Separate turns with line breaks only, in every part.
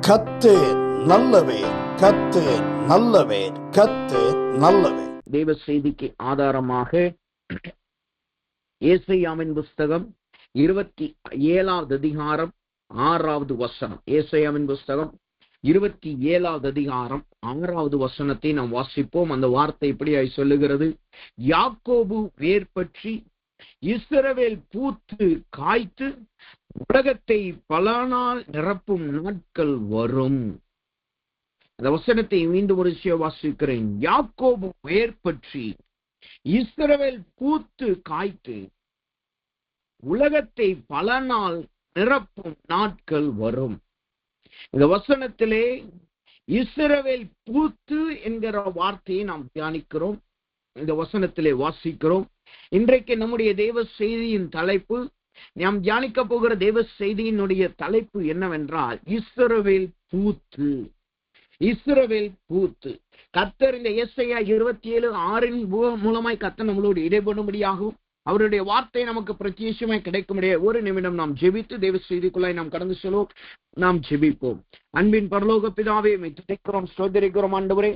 கர்த்தர் நல்லவர், கர்த்தர் நல்லவர், கர்த்தர் நல்லவர்.
தேவ செய்திக்கு ஆதாரமாக ஏசாயாவின் புஸ்தகம் 27வது அதிகாரம் 6வது வசனம். ஏசாயாவின் புஸ்தகம் 27வது அதிகாரம் 6வது வசனத்தை நாம் வாசிப்போம். அந்த வார்த்தை இப்படியாய் சொல்லுகிறது: யாக்கோபு வேர் பற்றி, இஸ்ரவேல் பூத்து காய்த்து, உலகத்தை பல நாள் நிரப்பும் நாட்கள் வரும். அந்த வசனத்தை மீண்டும் ஒரு விஷயம் வாசிக்கிறேன். யாக்கோபு வேர் பற்றி, இஸ்ரவேல் பூத்து காய்த்து, உலகத்தை பல நாள் நிரப்பும் நாட்கள் வரும். இந்த வசனத்திலே இஸ்ரவேல் பூத்து என்கிற வார்த்தையை நாம் தியானிக்கிறோம், இந்த வசனத்திலே வாசிக்கிறோம். இன்றைக்கு நம்முடைய தேவ செய்தியின் தலைப்பு, நாம் தியானிக்க போகிற தேவ செய்தியினுடைய தலைப்பு என்னவென்றால், இஸ்ரவேல் பூத்து. இஸ்ரவேல் பூத்து. கர்த்தர் இந்த ஏசாயா 27:6 மூலமாய் கர்த்தர் நம்மளோடு இடைபடும்படியாகவும் அவருடைய வார்த்தை நமக்கு பிரத்யேகமாய் கிடைக்கும்படியாக ஒரு நிமிடம் நாம் ஜெபித்து தேவ செய்திக்குள்ளாய் நாம் கடந்து செல்வோம். நாம் ஜெபிப்போம். அன்பின் பரலோக பிதாவே, துதிக்கிறோம், ஸ்தோத்திரிக்கிறோம். ஆண்டவரே,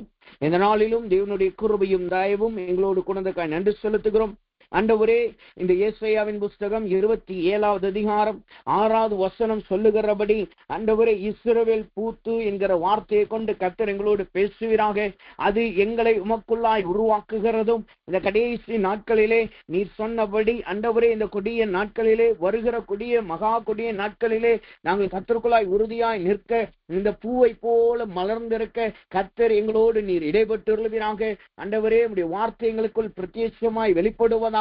இந்த நாளிலும் தேவனுடைய கிருபையும் தயவும் எங்களோடு கொண்டதற்காக நன்றி செலுத்துகிறோம். ஆண்டவரே, இந்த ஏசாயாவின் புஸ்தகம் 27வது அதிகாரம் 6வது வசனம் சொல்லுகிறபடி, ஆண்டவரே, இஸ்ரவேல் பூத்து என்கிற வார்த்தையை கொண்டு கர்த்தர் எங்களோடு பேசுவீராக. அது எங்களை உமக்குள்ளாய் உருவாக்குகிறதும், இந்த கடைசி நாட்களிலே நீர் சொன்னபடி ஆண்டவரே, இந்த கொடிய நாட்களிலே, வருகிற கொடிய மகா கொடிய நாட்களிலே நாங்கள் கர்த்தருக்குள்ளாய் உறுதியாய் நிற்க, இந்த பூவை போல மலர்ந்திருக்க கர்த்தர் எங்களோடு நீர் இடைப்பட்டுள்ளவீராக. ஆண்டவரே, உம்முடைய வார்த்தை எங்களுக்குள் பிரத்யேகமாய் வெளிப்படுவதாக,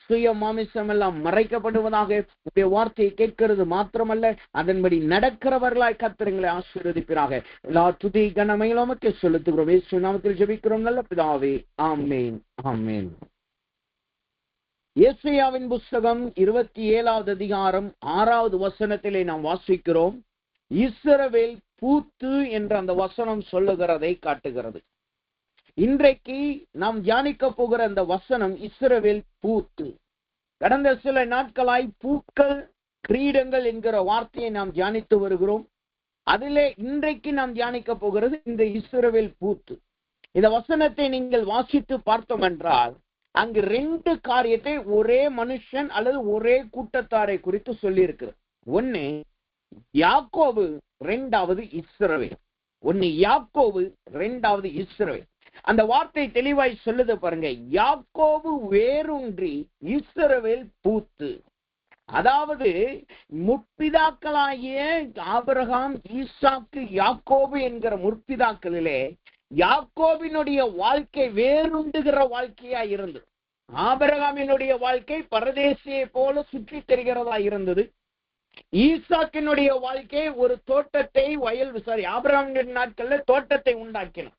சுய மாமிசம் எல்லாம் மறைக்கப்படுவதாக. உடைய வார்த்தையை கேட்கிறது மாத்திரமல்ல, அதன்படி நடக்கிறவர்களாய் கர்த்தர் எங்களை ஆசீர்வதிப்பீராக. எல்லா துதி கனமையிலும் உமக்கு செலுத்துகிறோம். இயேசு நாமத்தில் ஜெபிக்கிறோம் நல்ல பிதாவே, ஆமென், ஆமென். ஏசாயாவின் புஸ்தகம் 27வது அதிகாரம் 6வது வசனத்திலே நாம் வாசிக்கிறோம். இஸ்ரவேல் பூத்து என்ற அந்த வசனம் சொல்லுகிறதை காட்டுகிறது. இன்றைக்கு நாம் தியானிக்க போகிற அந்த வசனம் இஸ்ரவேல் பூத்து. கடந்த சில நாட்களாய் பூக்கள், கிரீடங்கள் என்கிற வார்த்தையை நாம் தியானித்து வருகிறோம். அதிலே இன்றைக்கு நாம் தியானிக்க போகிறது இந்த இஸ்ரவேல் பூத்து. இந்த வசனத்தை நீங்கள் வாசித்து பார்த்தோம் என்றால், அங்கு 2 காரியத்தை ஒரே மனுஷன் அல்லது ஒரே கூட்டத்தாரை குறித்து சொல்லி இருக்கிறது. ஒன்னு யாக்கோபு, 2வது இஸ்ரவேல். ஒன்னு யாக்கோபு, 2வது இஸ்ரவேல். அந்த வார்த்தை தெளிவாய் சொல்லுது பாருங்க. யாக்கோபு வேரூன்றி, இஸ்ரவேல் பூத்து. அதாவது முற்பிதாக்களாகிய ஆபிரகாம், ஈசாக்கு, யாக்கோபு என்கிற முற்பிதாக்களிலே யாக்கோபினுடைய வாழ்க்கை வேரூண்டுகிற வாழ்க்கையா இருந்தது. ஆபிரகாமினுடைய வாழ்க்கை பரதேசியை போல சுற்றி தெரிகிறதா இருந்தது. ஈசாக்கினுடைய வாழ்க்கை ஒரு தோட்டத்தை, ஆபிரகாமின் நாட்கள்ல தோட்டத்தை உண்டாக்கினான்.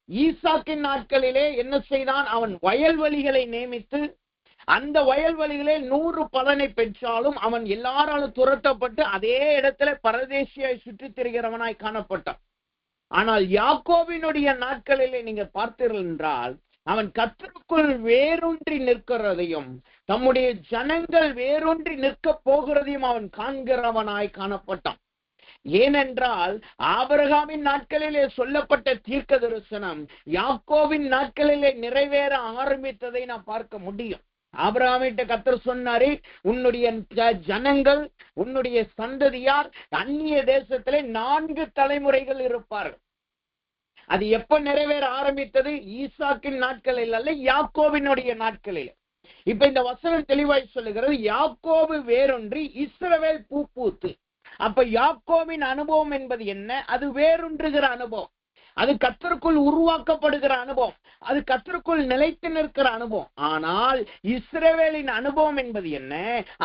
ஈசாக்கின் நாட்களிலே என்ன செய்தான்? அவன் வயல்வெளிகளை நியமித்து, அந்த வயல்வெளிகளே 100 பலனை பெற்றாலும் அவன் எல்லாராலும் துரத்தப்பட்டு அதே இடத்துல பரதேசியாய் சுற்றி திரிகிறவனாய் காணப்பட்டான். ஆனால் யாக்கோபினுடைய நாட்களிலே நீங்க பார்த்தீர்கள் என்றால், அவன் கர்த்தருக்குள் வேரூன்றி நிற்கிறதையும், தம்முடைய ஜனங்கள் வேரூன்றி நிற்க போகிறதையும் அவன் காண்கிறவனாய் காணப்பட்டான். ஏனென்றால் ஆபிரகாமின் நாட்களிலே சொல்லப்பட்ட தீர்க்க தரிசனம் யாக்கோபின் நாட்களிலே நிறைவேற ஆரம்பித்ததை நாம் பார்க்க முடியும். ஆபிரகாமிட்ட கர்த்தர் சொன்னாரு, உன்னுடைய ஜனங்கள், உன்னுடைய சந்ததியார் அந்நிய தேசத்திலே 4 தலைமுறைகள் இருப்பார்கள். அது எப்ப நிறைவேற ஆரம்பித்தது? ஈசாக்கின் நாட்களில் அல்ல, யாக்கோபினுடைய நாட்களில். இப்ப இந்த வசனம் தெளிவாய் சொல்லுகிறது, யாக்கோபு வேரொன்றி, இஸ்ரவேல் பூ பூத்து. அப்ப யாக்கோபின் அனுபவம் என்பது என்ன? அது வேரூன்றுகிற அனுபவம், அது கர்த்தருக்குள் உருவாக்கப்படுகிற அனுபவம், அது கர்த்தருக்குள் நிலைத்து நிற்கிற அனுபவம். ஆனால் இஸ்ரவேலின் அனுபவம் என்பது என்ன?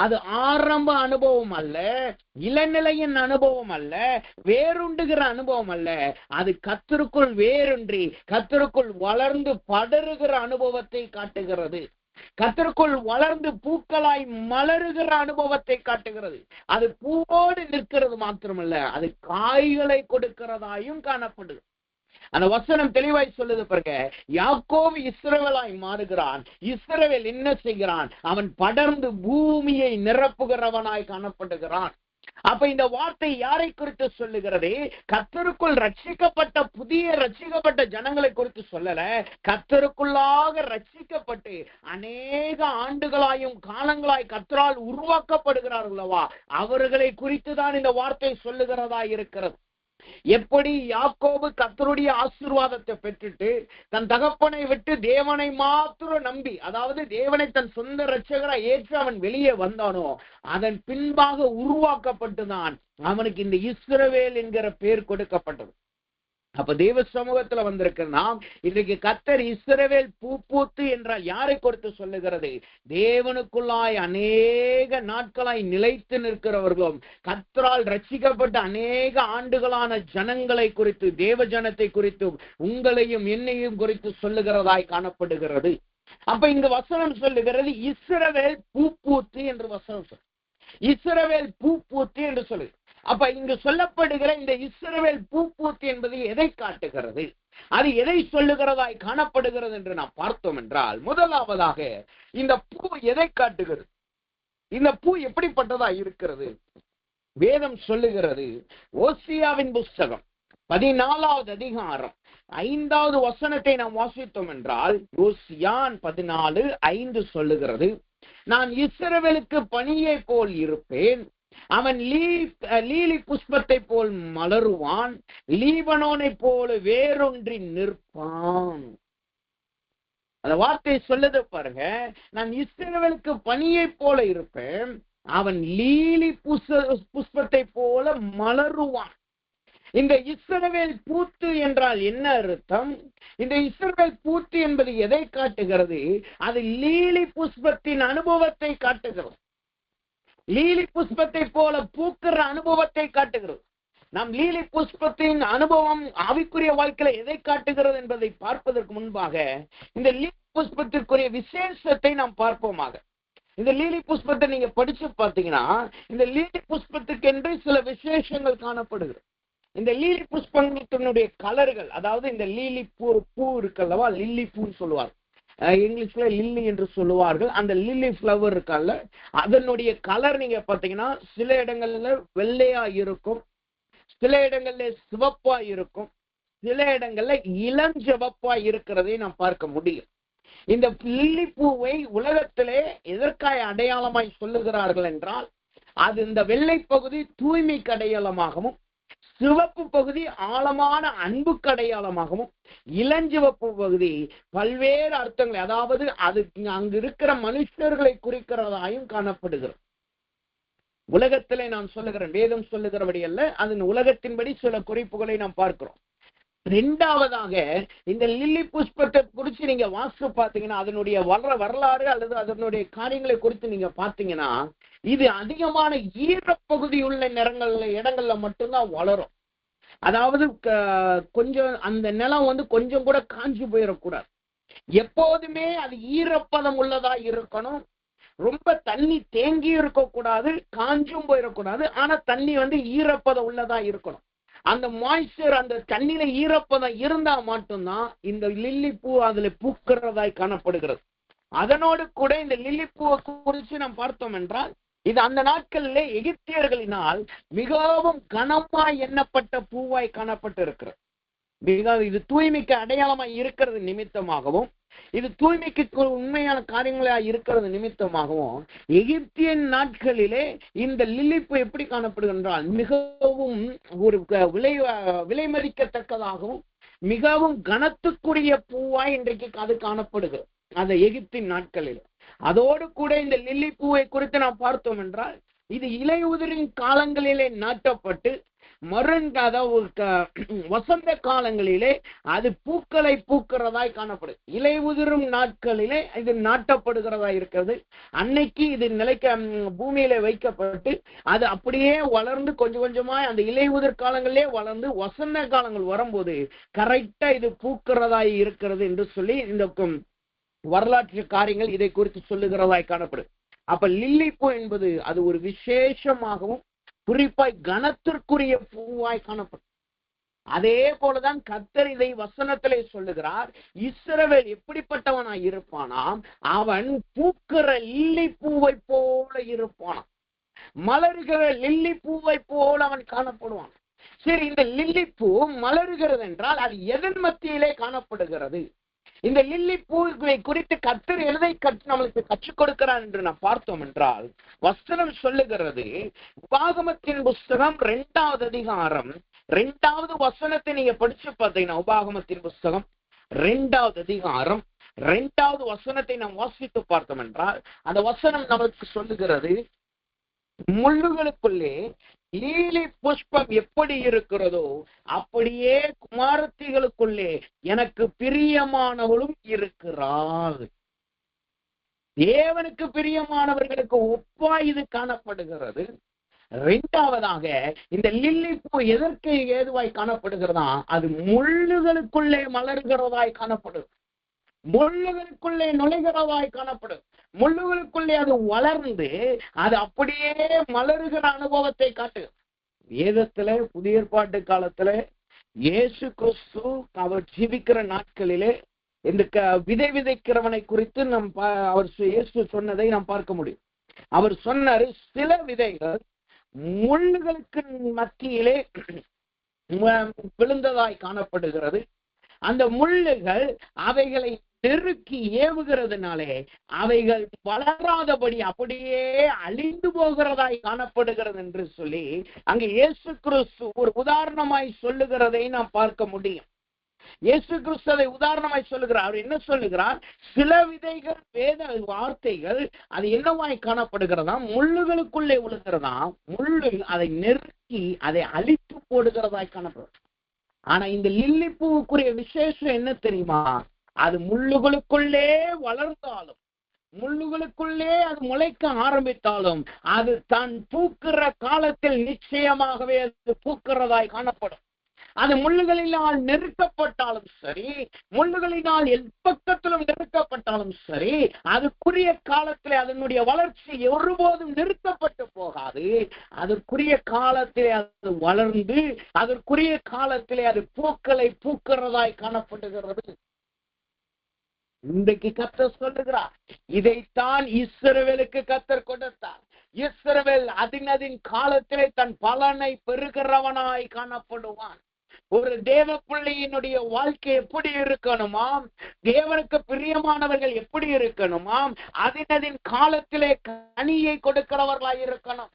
அது ஆரம்ப அனுபவம் அல்ல, இளநிலையின் அனுபவம் அல்ல, வேரூண்டுகிற அனுபவம் அல்ல. அது கர்த்தருக்குள் வேரூன்றி கர்த்தருக்குள் வளர்ந்து படருகிற அனுபவத்தை காட்டுகிறது. கர்த்தருக்குள் வளர்ந்து பூக்களாய் மலருகிற அனுபவத்தை காட்டுகிறது. அது பூவோடு நிற்கிறது மாத்திரமல்ல, அது காய்களை கொடுக்கிறதாயும் காணப்படுது. அந்த வசனம் தெளிவாய் சொல்லுது பாருங்க. யாக்கோபு இஸ்ரவேலாய் மாறுகிறான். இஸ்ரவேல் என்ன செய்கிறான்? அவன் படர்ந்து பூமியை நிரப்புகிறவனாய் காணப்படுகிறான். அப்ப இந்த வார்த்தை யாரை குறித்து சொல்லுகிறது? கர்த்தருக்குள் ரட்சிக்கப்பட்ட ஜனங்களை குறித்து சொல்லல. கர்த்தருக்குள்ளாக ரட்சிக்கப்பட்டு அநேக ஆண்டுகளாயும் காலங்களாய் கர்த்தரால் உருவாக்கப்படுகிறார்களவா, அவர்களை குறித்து தான் இந்த வார்த்தை சொல்லுகிறதா இருக்கிறது. எப்படி யாக்கோபு கர்த்தருடைய ஆசீர்வாதத்தை பெற்றுட்டு தன் தகப்பனை விட்டு தேவனை மாத்திரம் நம்பி, அதாவது தேவனை தன் சொந்த இரட்சகரா ஏற்று அவன் வெளியே வந்தானோ, அதன் பின்பாக உருவாக்கப்பட்டுதான் அவனுக்கு இந்த இஸ்ரவேல் என்கிற பெயர் கொடுக்கப்பட்டது. அப்ப தேவ சமூகத்துல வந்திருக்கிற நாம் இன்றைக்கு கர்த்தர் இஸ்ரவேல் பூத்து என்றால் யாரை குறித்து சொல்லுகிறது? தேவனுக்குள்ளாய் அநேக நாட்களாய் நிலைத்து நிற்கிறவர்களும் கர்த்தரால் ரட்சிக்கப்பட்ட அநேக ஆண்டுகளான ஜனங்களை குறித்து, தேவ ஜனத்தை குறித்து, உங்களையும் என்னையும் குறித்து சொல்லுகிறதாய் காணப்படுகிறது. அப்ப இங்க வசனம் சொல்லுகிறது இஸ்ரவேல் பூத்து என்று வசனம் சொல்லு. இஸ்ரவேல் பூத்து என்று சொல்லு. அப்ப இங்கு சொல்லப்படுகிற இந்த இஸ்ரவேல் பூத்து என்பது எதை காட்டுகிறது? அது எதை சொல்லுகிறதாய் காணப்படுகிறது என்று நாம் பார்த்தோம் என்றால், முதலாவதாக இந்த பூ எதை காட்டுகிறது? இந்த பூ எப்படிப்பட்டதா இருக்கிறது? வேதம் சொல்லுகிறது, ஓசியாவின் புஸ்தகம் 14வது அதிகாரம் 5வது வசனத்தை நாம் வாசித்தோம் என்றால், ஓசியா 14:5 சொல்லுகிறது, நான் இஸ்ரவேலுக்கு பனியை போல் இருப்பேன், அவன் லீலி புஷ்பத்தை போல் மலருவான், லீபனோனை போல வேறொன்றி நிற்பான். அந்த வார்த்தை சொல்லுது பாருங்க, நான் இஸ்ரவேலுக்கு பனியை போல இருப்பேன், அவன் லீலி புஷ்பத்தை போல மலருவான். இந்த இஸ்ரவேல் பூத்து என்றால் என்ன அர்த்தம்? இந்த இஸ்ரவேல் பூத்து என்பது எதை காட்டுகிறது? அது லீலி புஷ்பத்தின் அனுபவத்தை காட்டுகிறது. லீலி புஷ்பத்தை போல பூக்கிற அனுபவத்தை காட்டுகிறது. நாம் லீலி புஷ்பத்தின் அனுபவம் ஆவிக்குரிய வாழ்க்கையில எதை காட்டுகிறது என்பதை பார்ப்பதற்கு முன்பாக இந்த லீலி புஷ்பத்திற்குரிய விசேஷத்தை நாம் பார்ப்போமாக. இந்த லீலி புஷ்பத்தை நீங்க படிச்சு பார்த்தீங்கன்னா, இந்த லீலி புஷ்பத்துக்கு என்று சில விசேஷங்கள் காணப்படுகிறது. இந்த லீலி புஷ்பத்தினுடைய கலர்கள், அதாவது இந்த லீலி பூ இருக்கல்லவா, லில்லி பூன்னு சொல்லுவாங்க, இங்கிலீஷ்ல லில்லி என்று சொல்லுவார்கள். அந்த லில்லி ஃபிளவர் இருக்கல்ல, அதனுடைய கலர் நீங்க பாத்தீங்கன்னா சில இடங்கள்ல வெள்ளையா இருக்கும், சில இடங்கள்ல சிவப்பா இருக்கும், சில இடங்கள்ல இளஞ்சிவப்பா இருக்கிறதை நாம் பார்க்க முடியும். இந்த லில்லி பூவை உலகத்திலே எதற்காக அடையாளமாய் சொல்லுகிறார்கள் என்றால், அது இந்த வெள்ளை பகுதி தூய்மைக்கு அடையாளமாகவும், சிவப்பு பகுதி ஆழமான அன்புக்கு அடையாளமாகவும், இளஞ்சிவப்பு பகுதி பல்வேறு அர்த்தங்களை, அதாவது அது அங்கு இருக்கிற மனுஷர்களை குறிக்கிறதாயும் காணப்படுகிறது. உலகத்திலே நான் சொல்லுகிறேன், வேதம் சொல்லுகிறபடி அல்ல, அதன் உலகத்தின்படி சில குறிப்புகளை நாம் பார்க்கிறோம். இரண்டாவதாக இந்த லில்லி புஷ்பத்தை குறித்து நீங்க வாசித்து பார்த்தீங்கன்னா, அதனுடைய வரலாறு அல்லது அதனுடைய காரியங்களை குறித்து நீங்க பார்த்தீங்கன்னா, இது அதிகமான ஈரப்பகுதி உள்ள இடங்கள்ல மட்டும்தான் வளரும். அதாவது கொஞ்சம் அந்த நிலம் கொஞ்சம் கூட காஞ்சி போயிடக்கூடாது. எப்போதுமே அது ஈரப்பதம் உள்ளதா இருக்கணும். ரொம்ப தண்ணி தேங்கி இருக்கக்கூடாது, காஞ்சும் போயிடக்கூடாது. ஆனா தண்ணி ஈரப்பதம் உள்ளதா இருக்கணும். அந்த மாய்ஸ்சர், அந்த தண்ணியில ஈரப்பதம் இருந்தா மட்டும்தான் இந்த லில்லி பூ அதுல பூக்கிறதாய் காணப்படுகிறது. அதனோடு கூட இந்த லில்லி பூவை குறித்து நாம் பார்த்தோம் என்றால், இது அந்த நாட்களிலே எகிப்தியர்களினால் மிகவும் கனமாய் எண்ணப்பட்ட பூவாய் காணப்பட்டு இருக்கிறது. இது தூய்மைக்கு அடையாளமாய் இருக்கிறது நிமித்தமாகவும், இது தூய்மைக்கு உண்மையான காரியங்களா இருக்கிறது நிமித்தமாகவும், எகிப்தியன் நாட்களிலே இந்த லில்லி பூ எப்படி காணப்படுகின்றால் மிகவும் ஒரு விலை மதிக்கத்தக்கதாகவும் மிகவும் கனத்துக்குரிய பூவாய் இன்றைக்கு அது காணப்படுகிறது அந்த எகிப்தின் நாட்களில். அதோடு கூட இந்த லில்லி பூவை குறித்து நாம் பார்த்தோம் என்றால், இது இலையுதிரின் காலங்களிலே நாட்டப்பட்டு வசந்த காலங்களிலே அது பூக்களை பூக்கிறதாய் காணப்படுது. இலை உதிரும் நாட்களிலே இது நாட்டப்படுகிறதா இருக்கிறது. அன்னைக்கு இது பூமியில வைக்கப்பட்டு அது அப்படியே வளர்ந்து கொஞ்சம் கொஞ்சமா அந்த இலை உதிர் காலங்களிலே வளர்ந்து வசந்த காலங்கள் வரும்போது கரெக்டா இது பூக்கிறதாய் இருக்கிறது என்று சொல்லி இந்த வரலாற்று காரியங்கள் இதை குறித்து சொல்லுகிறதாய் காணப்படுது. அப்ப லில்லி பூ என்பது அது ஒரு விசேஷமாகவும் குறிப்பாய் கனத்திற்குரிய பூவாய் காணப்படும். அதே போலதான் கர்த்தர் இதை வசனத்திலே சொல்லுகிறார், இஸ்ரவேல் எப்படிப்பட்டவனாய் இருப்பானாம், அவன் பூக்கிற லில்லி பூவை போல இருப்பானாம். மலருகிற லில்லி பூவை போல் அவன் காணப்படுவான். சரி, இந்த லில்லி பூ மலருகிறது என்றால் அது எதன் மத்தியிலே காணப்படுகிறது? இந்த லில்லி பூவை குறித்து கர்த்தர் எதை நம்மளுக்கு கற்றுக் கொடுக்கிறார் என்று நாம் பார்த்தோம் என்றால், வசனம் சொல்லுகிறது, உபாகமத்தின் புஸ்தகம் 2வது அதிகாரம் 2வது வசனத்தை நீங்க படிச்சு பார்த்தீங்கன்னா, உபாகமத்தின் புஸ்தகம் 2வது அதிகாரம் 2வது வசனத்தை நாம் வாசித்து பார்த்தோம் என்றால், அந்த வசனம் நமக்கு சொல்லுகிறது, முள்ளுகளுக்குள்ளே லீலி புஷ்பம் எப்படி இருக்கிறதோ அப்படியே குமாரத்திகளுக்குள்ளே எனக்கு பிரியமானவளும் இருக்கிறாள். தேவனுக்கு பிரியமானவர்களுக்கு ஒப்பா இது காணப்படுகிறது. 2வதாக, இந்த லில்லி பூ எதற்கு ஏதுவாய் காணப்படுகிறதா? அது முள்ளுகளுக்குள்ளே மலர்கிறதாய் காணப்படுது, முள்ளுகளுக்குள்ளே நுழைகிறதாய் காணப்படும். முள்ளுகளுக்குள்ளே அது வளர்ந்து அது அப்படியே மலருகிற அனுபவத்தை காட்டு. வேதத்துல புதிய ஏற்பாட்டு காலத்துல இயேசு கிறிஸ்து அவர் ஜீவிக்கிற நாட்களிலே இந்த விதை விதைக்கிறவனை குறித்து அவர் இயேசு சொன்னதை நாம் பார்க்க முடியும். அவர் சொன்னாரு, சில விதைகள் முள்ளுகளுக்கு மத்தியிலே விழுந்ததாய் காணப்படுகிறது. அந்த முள்ளுகள் அவைகளை நெருக்கி ஏவுகிறதுனாலே அவைகள் வளராதபடி அப்படியே அழிந்து போகிறதாய் காணப்படுகிறது என்று சொல்லி அங்கு இயேசு கிறிஸ்து ஒரு உதாரணமாய் சொல்லுகிறதை நாம் பார்க்க முடியும். இயேசு கிறிஸ்து அதை உதாரணமாய் சொல்லுகிறார். அவர் என்ன சொல்லுகிறார்? சில விதைகள், வேத வார்த்தைகள் அது என்னவாய் காணப்படுகிறதா? முள்ளுகளுக்குள்ளே விழுகிறதா, முள்ளு அதை நெருக்கி அதை அழித்து போடுகிறதாய் காணப்படும். ஆனா இந்த லில்லி பூவுக்குரிய விசேஷம் என்ன தெரியுமா? அது முள்ளுகளுக்குள்ளே வளர்ந்தாலும், முள்ளுகளுக்குள்ளே அது முளைக்க ஆரம்பித்தாலும், அது தான் பூக்கிற காலத்தில் நிச்சயமாகவே அது பூக்கிறதாய் காணப்படும். அது முள்ளுகளினால் நெருக்கப்பட்டாலும் சரி, முள்ளுகளினால் பக்கத்திலும் நெருக்கப்பட்டாலும் சரி, அதுக்குரிய காலத்திலே அதனுடைய வளர்ச்சி ஒருபோதும் நிறுத்தப்பட்டு போகாது. அதற்குரிய காலத்திலே அது வளர்ந்து அதற்குரிய காலத்திலே அது பூக்களை பூக்கிறதாய் காணப்படுகிறது. இன்றைக்கு கர்த்தர் சொல்லுகிறார், இதைத்தான் இஸ்ரவேலுக்கு கர்த்தர் கொடுத்தார். இஸ்ரவேல் அதின் காலத்திலே தன் பலனை பெறுகிறவனாய் காணப்படுவான். ஒரு தேவ பிள்ளையினுடைய வாழ்க்கை எப்படி இருக்கணுமாம்? தேவனுக்கு பிரியமானவர்கள் எப்படி இருக்கணுமாம்? அதின் காலத்திலே கனியை கொடுக்கிறவர்களாய் இருக்கணும்.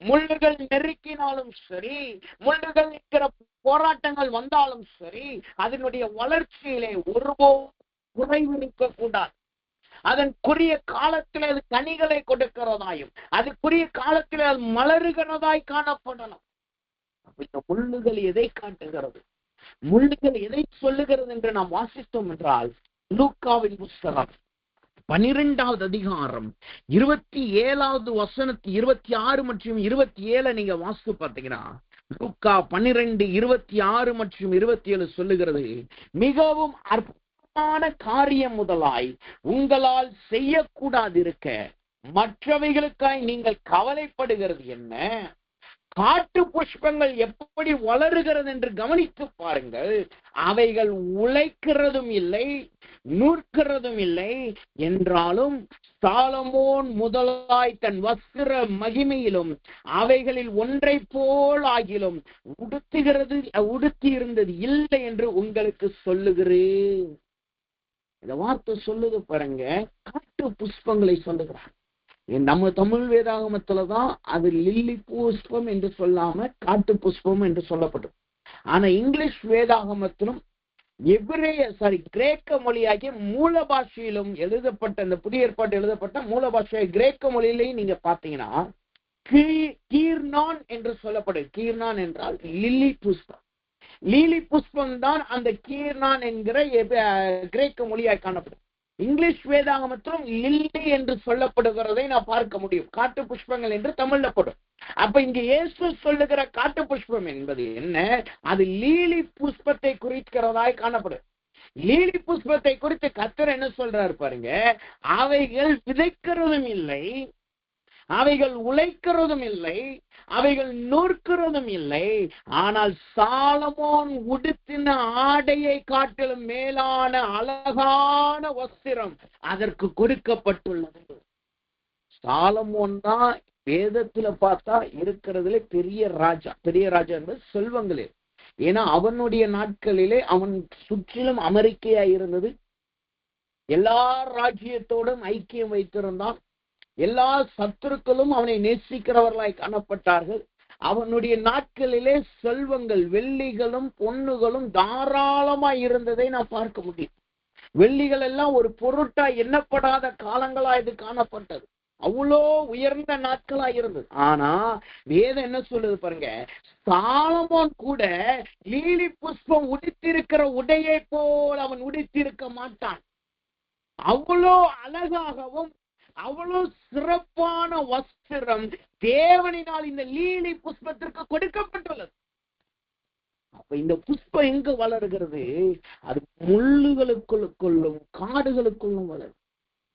முள்ளுகள் நெருக்கினாலும் சரி, முள்ளுகள் இருக்கிற போராட்டங்கள் வந்தாலும் சரி, அதனுடைய வளர்ச்சியிலே ஒருபோதும் குறைவு நிற்க கூடாது. அதற்குரிய காலத்தில் அது கனிகளை கொடுக்கிறதாயும் அதுக்குரிய காலத்தில் அது மலருகிறதாய் காணப்படணும். இந்த முள்ளுகள் எதை காட்டுகிறது? முள்ளுகள் எதை சொல்லுகிறது என்று நாம் வாசித்தோம் என்றால், லூக்காவின் புஸ்தகம் 12வது அதிகாரம் 27வது வசனத்து 26 மற்றும் 27 நீங்க வாசித்து பார்த்தீங்கன்னா, லூக்கா 12, 26 மற்றும் 27 சொல்லுகிறது, மிகவும் அற்புதமான காரியம் முதலாய் உங்களால் செய்யக்கூடாதிருக்க மற்றவைகளுக்காய் நீங்கள் கவலைப்படுகிறது என்ன? காட்டு புஷ்பங்கள் எப்படி வளருகிறது என்று கவனித்து பாருங்கள். அவைகள் உழைக்கிறதும் இல்லை, நூற்கிறதும் இல்லை என்றாலும் சாலமோன் முதலாய் தன் வஸ்திர மகிமையிலும் அவைகளில் ஒன்றை போல் ஆகிலும் உடுத்தி இருந்தது இல்லை என்று உங்களுக்கு சொல்லுகிறேன். இந்த வார்த்தை சொல்லுது பாருங்க, காட்டு புஷ்பங்களை சொல்லுகிறார். நம்ம தமிழ் வேதாகமத்துலதான் அது லில்லி புஷ்பம் என்று சொல்லாம காட்டு புஷ்பம் என்று சொல்லப்படும். ஆனா இங்கிலீஷ் வேதாகமத்திலும் கிரேக்க மொழியாகிய மூல பாஷையிலும் எழுதப்பட்ட இந்த புதிய ஏற்பாடு எழுதப்பட்ட மூல பாஷை கிரேக்க மொழியிலையும் நீங்க பாத்தீங்கன்னா கீர்னான் என்று சொல்லப்படும். கீர்னான் என்றால் லில்லி புஷ்பம். லீலி புஷ்பம் தான் அந்த கீர்னான் என்கிற கிரேக்க மொழியாய் காணப்படும். இங்கிலீஷ் வேதாகமத்திலும் லில்லி என்று சொல்லப்படுகிறதை நான் பார்க்க முடியும். காட்டு புஷ்பங்கள் என்று தமிழ்ல படும். அப்ப இங்க இயேசு சொல்லுகிற காட்டு புஷ்பம் என்பது என்ன? அது லீலி புஷ்பத்தை குறிக்கிறதாய் காணப்படும். லீலி புஷ்பத்தை குறித்து கர்த்தர் என்ன சொல்றாரு பாருங்க, அவைகள் விதைக்கிறதும் இல்லை, அவைகள் உழைக்கிறதும் இல்லை, அவைகள் நூற்கிறதும் இல்லை, ஆனால் சாலமோன் உடுத்தின ஆடையை காட்டிலும் மேலான அழகான வஸ்திரம் அதற்கு கொடுக்கப்பட்டுள்ளது. சாலமோன் தான் வேதத்துல பார்த்தா இருக்கிறதுல பெரிய ராஜா என்பது செல்வங்களே. ஏன்னா அவனுடைய நாட்களிலே அவன் சுற்றிலும் அமெரிக்கையா இருந்தது. எல்லா ராஜ்யத்தோடும் ஐக்கியம் வைத்திருந்தான். எல்லா சத்துருக்களும் அவனை நேசிக்கிறவர்களாய் காணப்பட்டார்கள். அவனுடைய நாட்களிலே செல்வங்கள், வெள்ளிகளும் பொன்னுகளும் தாராளமாய் இருந்ததை நான் பார்க்க முடியும். வெள்ளிகள் எல்லாம் ஒரு பொருட்டா எண்ணப்படாத காலங்களா இது காணப்பட்டது. அவ்வளோ உயர்ந்த நாட்களா இருந்தது. ஆனா வேதம் என்ன சொல்லுது பாருங்க, சாலமோன் கூட லீலி புஷ்பம் உடுத்திருக்கிற உடையை போல் அவன் உடுத்திருக்க மாட்டான். அவ்வளோ அழகாகவும் அவ்வளவு சிறப்பான வஸ்திரம் தேவனினால் இந்த லீலி புஷ்பத்திற்கு கொடுக்கப்பட்டுள்ளது. அப்ப இந்த புஷ்பம் எங்க வளர்கிறது? அது முள்ளுகளுக்குள்ளும் காடுகளுக்குள்ளும் வளரும்.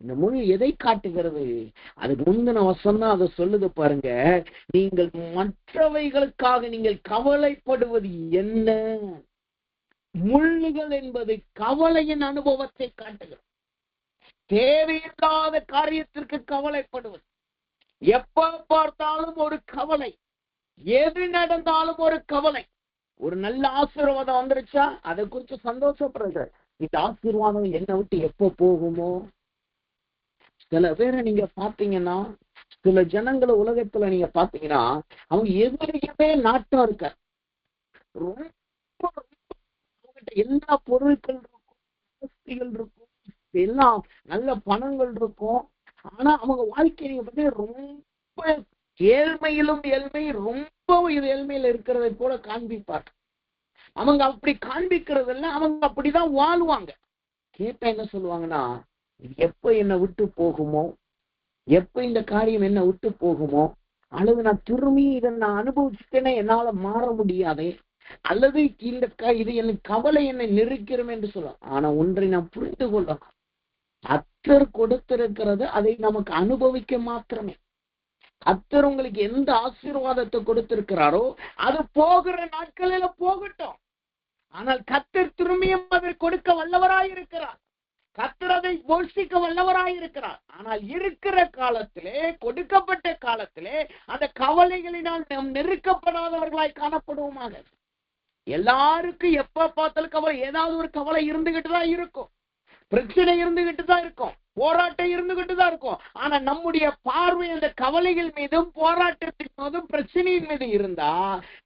இந்த முள் எதை காட்டுகிறது? அதுக்கு முந்தின வசனம் தான் அதை சொல்லுது பாருங்க. நீங்கள் மற்றவைகளுக்காக நீங்கள் கவலைப்படுவது என்ன? முள்ளுகள் என்பது கவலையின் அனுபவத்தை காட்டுகிறது. தேவையில்லாத காரியத்திற்கு கவலைப்படுவது, எப்ப பார்த்தாலும் ஒரு கவலை, எது நடந்தாலும் ஒரு கவலை. ஒரு நல்ல ஆசீர்வாதம் வந்துருச்சா அதை குறித்து சந்தோஷப்படுறது. இந்த ஆசீர்வாதம் என்னை விட்டு எப்ப போகுமோ? சில பேரை நீங்க பாத்தீங்கன்னா, சில ஜனங்களை உலகத்துல நீங்க பாத்தீங்கன்னா, அவங்க எதுலையுமே நாட்டம் இருக்க, ரொம்ப அவங்ககிட்ட எல்லா பொருட்கள் இருக்கும், வசதிகள் இருக்கும், எல்லாம் நல்ல பணங்கள் இருக்கும். ஆனா அவங்க வாழ்க்கை நீங்க பத்தி ரொம்ப ஏழ்மையிலும் ஏழ்மை, ரொம்ப ஏழ்மையில இருக்கிறதை போல காண்பிப்பார். அவங்க அப்படி காண்பிக்கிறதுல அவங்க அப்படிதான் வாழ்வாங்க. கேட்டா என்ன சொல்லுவாங்கன்னா, எப்ப என்னை விட்டு போகுமோ, எப்ப இந்த காரியம் என்ன விட்டு போகுமோ, அல்லது நான் திரும்பி இதை நான் அனுபவிச்சுட்டேன்னா என்னால மாற முடியாதே, அல்லது இந்த இது எனக்கு கவலை என்னை நெருக்கிறோம் என்று சொல்லலாம். ஆனா ஒன்றை நான் புரிந்து கொள்ளணும், கர்த்தர் கொடுத்திருக்கிறது அதை நமக்கு அனுபவிக்க மாத்திரமே. கர்த்தர் உங்களுக்கு எந்த ஆசீர்வாதத்தை கொடுத்திருக்கிறாரோ அது போகிற நாட்களில போகட்டும். ஆனால் கர்த்தர் திரும்பியும் அதை கொடுக்க வல்லவராயிருக்கிறார். கர்த்தர் அதை போஷிக்க வல்லவராயிருக்கிறார். ஆனால் இருக்கிற காலத்திலே, கொடுக்கப்பட்ட காலத்திலே அந்த கவலைகளினால் நாம் நெருக்கப்படாதவர்களாய் காணப்படுவோமாக. எல்லாருக்கும் எப்ப பார்த்தாலும் கவலை, ஏதாவது ஒரு கவலை இருந்துகிட்டு தான் இருக்கும், பிரச்சனை இருந்துகிட்டு தான் இருக்கும், போராட்டம் இருந்துகிட்டு தான் இருக்கும். ஆனா நம்முடைய பார்வை அந்த கவலைகள் மீதும் போராட்டத்தின் மீதும் பிரச்சனையின் மீது இருந்தா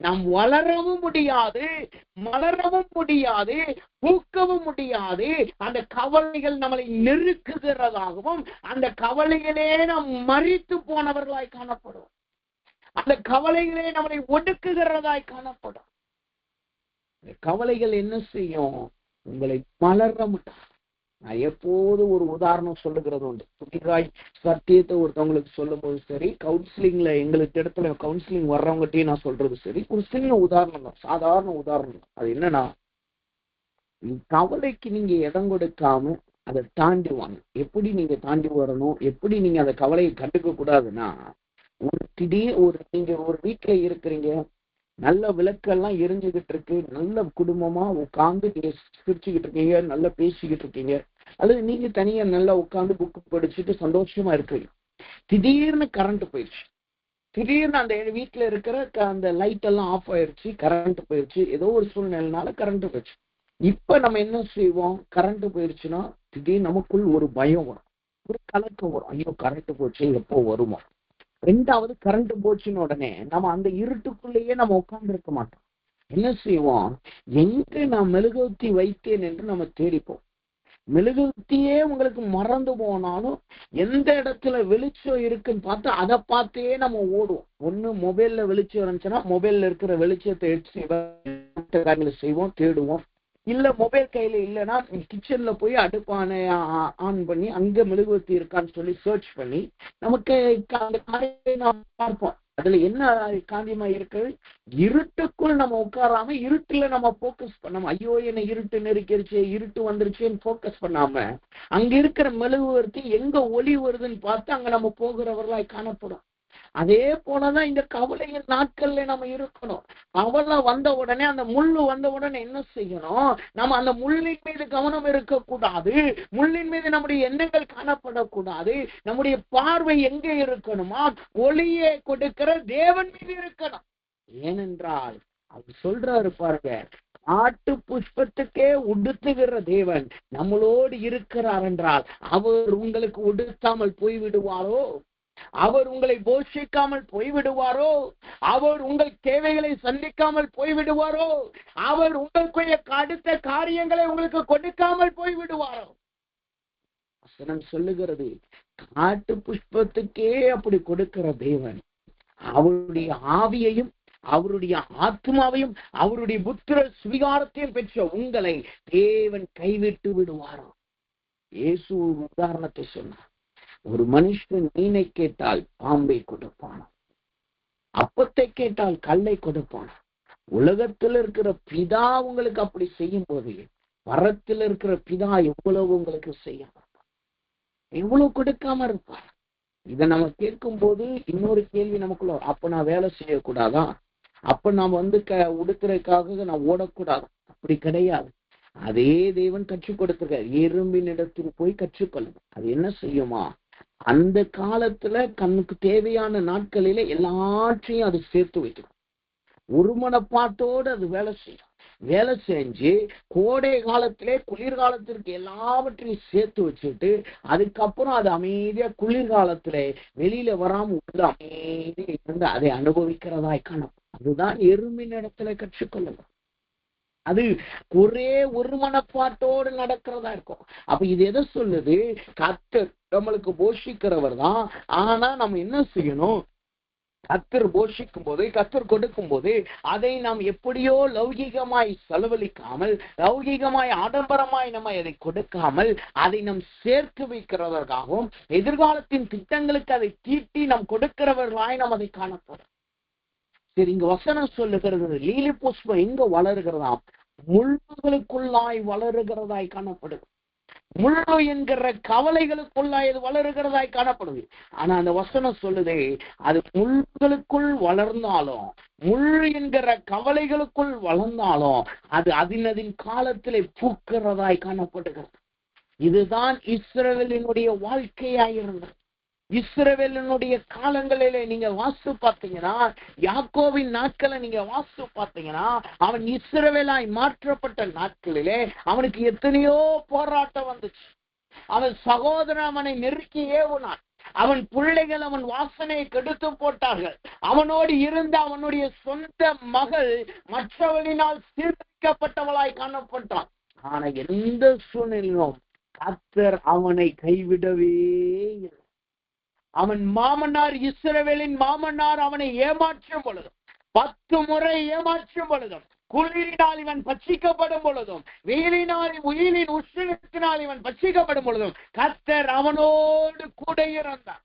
நாம் வளரவும் முடியாது, மலரவும் முடியாது, பூக்கவும் முடியாது. அந்த கவலைகள் நம்மளை நெருக்குகிறதாகவும் அந்த கவலைகளே நாம் மறித்து போனவர்களாய் காணப்படும். அந்த கவலைகளே நம்மளை ஒடுக்குகிறதாய் காணப்படும். கவலைகள் என்ன செய்யும்? உங்களை மலர முடியாது. நான் எப்போது ஒரு உதாரணம் சொல்லுகிறது உண்டு. புதிதாய் சத்தியத்தை ஒருத்தவங்களுக்கு சொல்லும் போது சரி, கவுன்சிலிங்ல எங்களுக்கு இடத்துல கவுன்சிலிங் வர்றவங்ககிட்டயும் நான் சொல்றது சரி, ஒரு சின்ன உதாரணம் தான், சாதாரண உதாரணம். அது என்னன்னா, கவலைக்கு நீங்க இடம் கொடுக்காம அதை தாண்டி வாங்க. எப்படி நீங்க தாண்டி வரணும், எப்படி நீங்க அந்த கவலையை கண்டுக்க கூடாதுன்னா, நீங்க ஒரு வீட்டுல இருக்கிறீங்க, நல்ல விளக்கெல்லாம் எரிஞ்சுக்கிட்டு இருக்கு, நல்ல குடும்பமா உட்கார்ந்து நீங்க சிரிச்சுக்கிட்டு இருக்கீங்க, நல்லா பேசிக்கிட்டு இருக்கீங்க, அல்லது நீங்க தனியா நல்லா உட்கார்ந்து புக்கு படிச்சுட்டு சந்தோஷமா இருக்கீங்க. திடீர்னு கரண்ட் போயிடுச்சு, திடீர்னு அந்த வீட்டுல இருக்கிற அந்த லைட் எல்லாம் ஆஃப் ஆயிடுச்சு, கரண்ட் போயிடுச்சு, ஏதோ ஒரு சூழ்நிலைனால கரண்ட் போயிடுச்சு. இப்ப நம்ம என்ன செய்வோம்? கரண்ட் போயிடுச்சுன்னா திடீர்னு நமக்குள் ஒரு பயம் வரும், ஒரு கலக்கம் வரும். ஐயோ கரண்ட் போச்சு, எப்போ வருமோ. ரெண்டாவது, கரண்ட் போச்சுன்னு உடனே நம்ம அந்த இருட்டுக்குள்ளேயே நம்ம உட்கார்ந்து இருக்க மாட்டோம். என்ன செய்வோம்? எங்க நான் மெழுகுவர்த்தி வைத்தேன் என்று நம்ம தேடிப்போம். மெழுகுவர்த்தியே உங்களுக்கு மறந்து போனாலும் எந்த இடத்துல வெளிச்சம் இருக்குன்னு பார்த்து அதை பார்த்தே நம்ம ஓடுவோம். ஒண்ணு மொபைல்ல வெளிச்சம் இருந்துச்சுன்னா மொபைல்ல இருக்கிற வெளிச்சத்தை எடுத்து செய்வோம், தேடுவோம். இல்ல மொபைல் கையில இல்லைன்னா கிச்சன்ல போய் அடுப்பான ஆன் பண்ணி அங்க மெழுகுவர்த்தி இருக்கான்னு சொல்லி சர்ச் பண்ணி நமக்கு அந்த காரியத்தை நாம் பார்ப்போம். அதுல என்ன காரியமா இருக்கு? இருட்டுக்குள் நம்ம உட்காராம இருட்டுல நம்ம போக்கஸ் பண்ணாம, ஐயோ என்ன இருட்டு நெருக்கிருச்சு, இருட்டு வந்துருச்சுன்னு போக்கஸ் பண்ணாம அங்க இருக்கிற மெழுகுவர்த்தி எங்க ஒளி வருதுன்னு பார்த்து அங்க நம்ம போகிறவர்களாய் காணப்படும். அதே போலதான் இந்த கவலையின் நாட்கள்ல நம்ம இருக்கணும். கவலை வந்த உடனே, அந்த முள்ளு வந்த உடனே என்ன செய்யணும்? நம்ம அந்த முள்ளின் மீது கவனம் இருக்கக்கூடாது. முள்ளின் மீது நம்முடைய எண்ணங்கள் காணப்படக்கூடாது. நம்முடைய பார்வை எங்கே இருக்கணுமா? ஒளியை கொடுக்கிற தேவன் மீது இருக்கணும். ஏனென்றால் அவர் சொல்றாரு பாருங்க, காட்டு புஷ்பத்துக்கே உடுத்துகிற தேவன் நம்மளோடு இருக்கிறார் என்றால் அவர் உங்களுக்கு உடுத்தாமல் போய்விடுவாரோ? அவர் உங்களை போஷிக்காமல் போய்விடுவாரோ? அவர் உங்கள் தேவைகளை சந்திக்காமல் போய்விடுவாரோ? அவர் உங்களுக்கு அடுத்த காரியங்களை உங்களுக்கு கொடுக்காமல் போய்விடுவாரோ? வசனம் சொல்லுகிறது, காட்டு புஷ்பத்துக்கே அப்படி கொடுக்கிற தேவன் அவருடைய ஆவியையும் அவருடைய ஆத்மாவையும் அவருடைய புத்திர சுவிகாரத்தையும் பெற்ற உங்களை தேவன் கைவிட்டு விடுவாரோ? இயேசு உதாரணத்தை சொன்னார். ஒரு மனுஷன் மீனை கேட்டால் பாம்பை கொடுப்பான், அப்பத்தை கேட்டால் கல்லை கொடுப்பான். உலகத்தில் இருக்கிற பிதா உங்களுக்கு அப்படி செய்யும் போது வரத்தில் இருக்கிற பிதா எவ்வளவு உங்களுக்கு செய்ய மாட்டார், எவ்வளவு கொடுக்காம இருப்பார். இதை நம்ம கேட்கும் போது இன்னொரு கேள்வி நமக்குள்ள, அப்ப நான் வேலை செய்யக்கூடாதா? அப்ப நாம் உடுக்கிறதுக்காக நான் ஓடக்கூடாது? அப்படி கிடையாது. அதே தேவன் கற்றுக் கொடுத்திருக்கார். எறும்பின் இடத்தில் போய் கற்றுக்கொள்ளுங்க. அது என்ன செய்யுமா? அந்த காலத்துல கண்ணுக்கு தேவையான நாட்களில எல்லாற்றையும் அது சேர்த்து வைக்கும். ஒரு மனப்பாட்டோடு அது வேலை செய்யும். வேலை செஞ்சு கோடை காலத்திலே குளிர்காலத்திற்கு எல்லாவற்றையும் சேர்த்து வச்சுட்டு அதுக்கப்புறம் அது அமைதியா குளிர்காலத்திலே வெளியில வராம உள்ள அமைதியா இருந்து அதை அனுபவிக்கிறதாய் காணும். அதுதான் எறும்பின் இடத்துல கற்றுக்கொள்ளுங்க. அது ஒரே ஒரு மனப்பாட்டோடு நடக்கிறதா இருக்கும். அப்ப இது எதை சொல்லுது? கர்த்தர் நம்மளுக்கு போஷிக்கிறவர் தான். ஆனா நம்ம என்ன செய்யணும்? கர்த்தர் போஷிக்கும் போது, கர்த்தர் கொடுக்கும் போது அதை நாம் எப்படியோ லௌகீகமாய் செலவழிக்காமல், லௌகீகமாய் ஆடம்பரமாய் நம்ம அதை கொடுக்காமல், அதை நாம் சேர்த்து வைக்கிறதற்காகவும் எதிர்காலத்தின் திட்டங்களுக்கு அதை தீட்டி நாம் கொடுக்கிறவர்களாய் நாம் அதை காணப்படும். சரி, இங்க வசனம் சொல்லுகிறது, லீலி புஷ்பம் எங்க வளருகிறதாம்? முள்ளுகளுக்குள்ளாய் வளருகிறதாய் காணப்படுது. முள்ளு என்கிற கவலைகளுக்குள்ளாய் அது வளருகிறதாய் காணப்படுது. ஆனா அந்த வசனம் சொல்லுதே, அது முள்ளுகளுக்குள் வளர்ந்தாலும், முள் என்கிற கவலைகளுக்குள் வளர்ந்தாலும் அது அதன் காலத்திலே பூக்கிறதாய் காணப்படுகிறது. இதுதான் இஸ்ரவேலினுடைய வாழ்க்கையாயிருந்தது. இஸ்ரவேலினுடைய காலங்களிலே நீங்க வாசித்து பார்த்தீங்கன்னா, யாக்கோபின் நாட்களை நீங்க வாசித்து பார்த்தீங்கன்னா, அவன் இஸ்ரவேலாய் மாற்றப்பட்ட நாட்களிலே அவனுக்கு எத்தனையோ போராட்டம் வந்துச்சு. அவன் சகோதரன் அவனை நெருக்கி ஏவுனான். அவன் பிள்ளைகள் அவன் வாசனையை கெடுத்து போட்டார்கள். அவனோடு இருந்த அவனுடைய சொந்த மகள் மற்றவளினால் சீர்திருக்கப்பட்டவளாய் காணப்பட்டான். ஆனா எந்த சூழ்நிலையிலும் கர்த்தர் அவனை கைவிடவே இல்லை. அவன் மாமனார், இஸ்ரவேலின் மாமனார் அவனை ஏமாற்றும் பொழுதும், 10 முறை ஏமாற்றும் பொழுதும், குளிரினால் இவன் பட்சிக்கப்படும் பொழுதும், வெயிலின் உஷ்ணத்தினால் இவன் பட்சிக்கப்படும் பொழுதும் கர்த்தர் அவனோடு கூட இருந்தார்.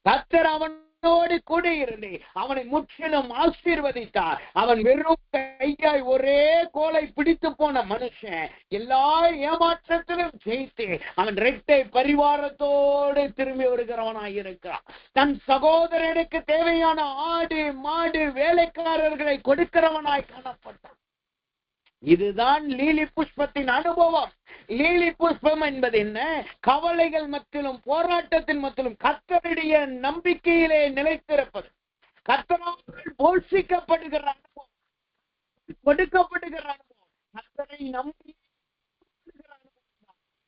கர்த்தர் அவனோடு கூட இருந்து அவனை முற்றிலும் ஆசீர்வதித்தார். அவன் வெறும் கையாய் ஒரே கோலை பிடித்து போன மனுஷன் எல்லா ஏமாற்றத்திலும் ஜெயித்து அவன் இரட்டை பரிவாரத்தோடு திரும்பி வருகிறவனாய் இருக்கிறான். தன் சகோதரனுக்கு தேவையான ஆடு மாடு வேலைக்காரர்களை கொடுக்கிறவனாய் காணப்பட்டான். இதுதான் லீலி புஷ்பத்தின் அனுபவம். லீலி புஷ்பம் என்பது என்ன? கவலைகள் மத்தியிலும் போராட்டத்தின் மத்தியிலும் கர்த்தருடைய நம்பிக்கையிலே நிலைத்திருப்பது, கர்த்தரால் போஷிக்கப்படுகிற அனுபவம், கொடுக்கப்படுகிற அனுபவம், கர்த்தரை நம்பி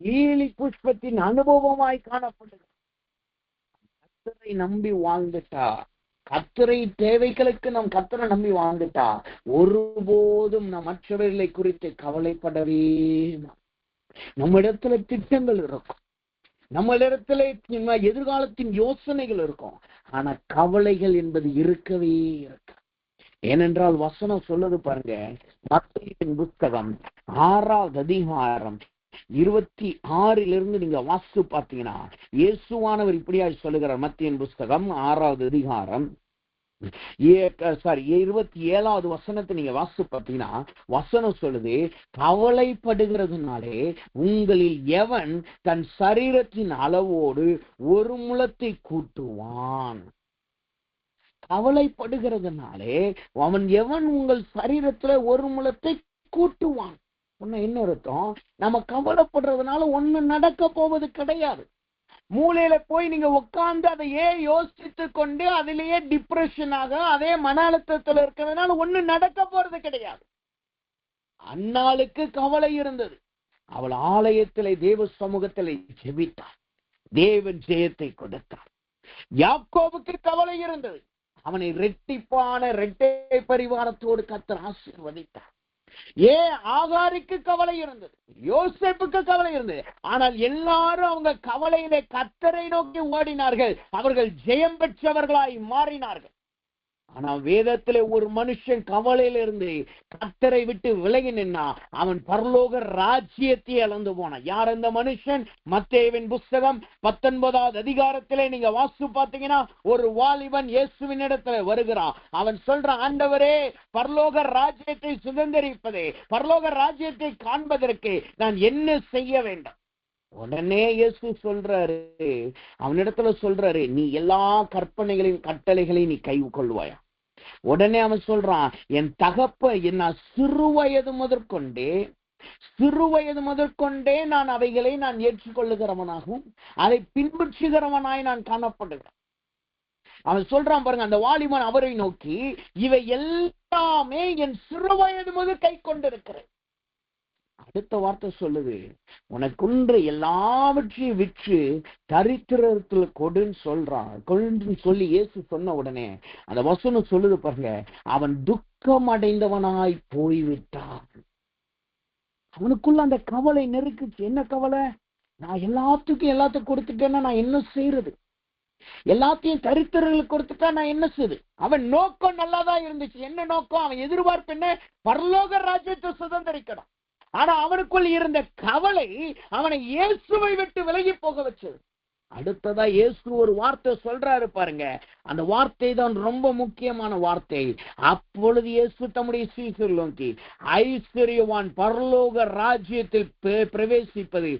லீலி புஷ்பத்தின் அனுபவமாய் காணப்படுகிறது. கர்த்தரை நம்பி வாழ்ந்துட்டா, கர்த்தரை தேவைகளுக்கு நம் கர்த்தரை நம்பி வாழ்ந்துட்டா ஒருபோதும் நம் மற்றவர்களை குறித்து கவலைப்படவே. நம்ம இடத்துல திட்டங்கள் இருக்கும், நம்ம இடத்துல எதிர்காலத்தின் யோசனைகள் இருக்கும். ஆனா கவலைகள் என்பது இருக்கவே இருக்கு. ஏனென்றால் வசனம் சொல்லுது பாருங்க, மத்தேயுவின் புத்தகம் 6வது அதிகாரம் 26 நீங்க வாசித்து பார்த்தீங்கன்னா இயேசுவானவர் இப்படியா சொல்லுகிறார். மத்தேயுவின் புஸ்தகம் 6வது அதிகாரம் 27வது வசனத்தை நீங்க வாசித்து பார்த்தீங்கன்னா வசனம் சொல்லுது, கவலைப்படுகிறதுனாலே உங்களில் எவன் தன் சரீரத்தின் அளவோடு ஒரு முழத்தை கூட்டுவான்? கவலைப்படுகிறதுனாலே எவன் உங்கள் சரீரத்துல ஒரு முழத்தை கூட்டுவான். என்ன அர்த்தம்? நம்ம கவலைப்படுறதுனால ஒண்ணு நடக்க போவது கிடையாது. மூலையில போய் நீங்க உட்கார்ந்து அதையே யோசித்து கொண்டு அதிலேயே டிப்ரெஷனாக அதே மன அழுத்தத்துல இருக்கிறதுனால ஒண்ணு நடக்க போறது கிடையாது. அன்னாளுக்கு கவலை இருந்தது. அவள் ஆலயத்திலே தேவ சமூகத்திலே ஜெபித்தாள். தேவன் ஜெயத்தை கொடுத்தார். யாக்கோபுக்கு கவலை இருந்தது. அவனை இரட்டை பரிவாரத்தோடு கர்த்தர் ஆசீர்வதித்தார். ஆகாருக்கு கவலை இருந்தது, யோசேப்புக்கு கவலை இருந்தது. ஆனால் எல்லாரும் அவங்க கவலையிலே கர்த்தரை நோக்கி ஓடினார்கள். அவர்கள் ஜெயம் பெற்றவர்களாய் மாறினார்கள். ஆனா வேதத்திலே ஒரு மனுஷன் கவலையில இருந்து கர்த்தரை விட்டு விலகி நின்னா அவன் பரலோக ராஜ்யத்தை இழந்து போனான். யார் அந்த மனுஷன்? மத்தேயுவின் புஸ்தகம் 19வது அதிகாரத்திலே நீங்க வாசித்து பார்த்தீங்கன்னா, ஒரு வாலிபன் இயேசுவின் இடத்துல வருகிறான். அவன் சொல்றான், ஆண்டவரே, பரலோக ராஜ்யத்தை சுதந்திரிப்பதே, பரலோக ராஜ்யத்தை காண்பதற்கு நான் என்ன செய்ய வேண்டும்? உடனே இயேசு சொல்றாரு, அவனிடத்துல சொல்றாரு, நீ எல்லா கற்பனைகளின் கட்டளைகளையும் நீ கை கொள்வாயா? உடனே அவன் சொல்றான், என் தகப்ப நான் சிறு வயது முதற்கொண்டே நான் அவைகளை நான் ஏற்றுக்கொள்ளுகிறவனாகவும் அதை பின்பற்றுகிறவனாய் நான் காணப்படுகிறேன். அவன் சொல்றான் பாருங்க, அந்த வாலிபன் அவரை நோக்கி, இவை எல்லாமே என் சிறு வயது முதல் கை கொண்டிருக்கிறேன். அடுத்த வார்த்தை சொல்லுது, உனக்குன்ற எல்லாவற்றையும் விற்று தரித்திரத்துல கொடுன்னு சொல்றான். கொண்டு சொல்லி இயேசு சொன்ன உடனே அந்த வசனம் சொல்லுது பாருங்க, அவன் துக்கம் அடைந்தவனாய் போய்விட்டான். அவனுக்குள்ள அந்த கவலை நெருக்குச்சு. என்ன கவலை? நான் எல்லாத்தையும் கொடுத்துட்டேன்னா நான் என்ன செய்யறது? எல்லாத்தையும் தரித்திரர்களுக்கு கொடுத்துட்டா நான் என்ன செய்யுது? அவன் நோக்கம் நல்லாதான் இருந்துச்சு. என்ன நோக்கம்? அவன் எதிர்பார்ப்பு என்ன? பரலோக ராஜ்யத்தை சுதந்திரிக்கணும். ஆனா அவனுக்குள் இருந்த கவலை அவனை இயேசுவை விட்டு விலகி போக வச்சது. அடுத்ததா இயேசு ஒரு வார்த்தை சொல்றாரு பாருங்க, அந்த வார்த்தை தான் ரொம்ப முக்கியமான வார்த்தை. அப்பொழுது இயேசு தம்முடைய சீஷர்களை நோக்கி, ஐஸ்வர்யவான் பரலோக ராஜ்யத்தில் பிரவேசிப்பது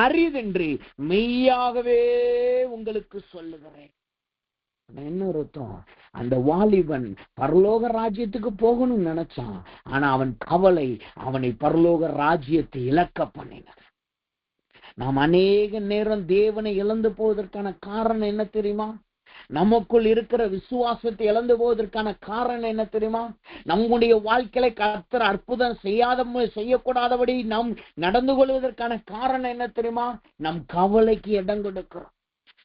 அரிதென்று மெய்யாகவே உங்களுக்கு சொல்லுகிறேன். என்ன அர்த்தம்? அந்த வாலிபன் பரலோக ராஜ்யத்துக்கு போகணும்னு நினைச்சான். ஆனா அவன் கவலை அவனை பரலோக ராஜ்யத்தை இழக்க பண்ணினது. நாம் அநேக நேரம் தேவனை இழந்து போவதற்கான காரணம் என்ன தெரியுமா? நமக்குள் இருக்கிற விசுவாசத்தை இழந்து போவதற்கான காரணம் என்ன தெரியுமா? நம்முடைய வாழ்க்கையில கர்த்தர் அற்புதம் செய்யக்கூடாதபடி நாம் நடந்து கொள்வதற்கான காரணம் என்ன தெரியுமா? நம் கவலைக்கு இடம் கொடுக்கிறோம்.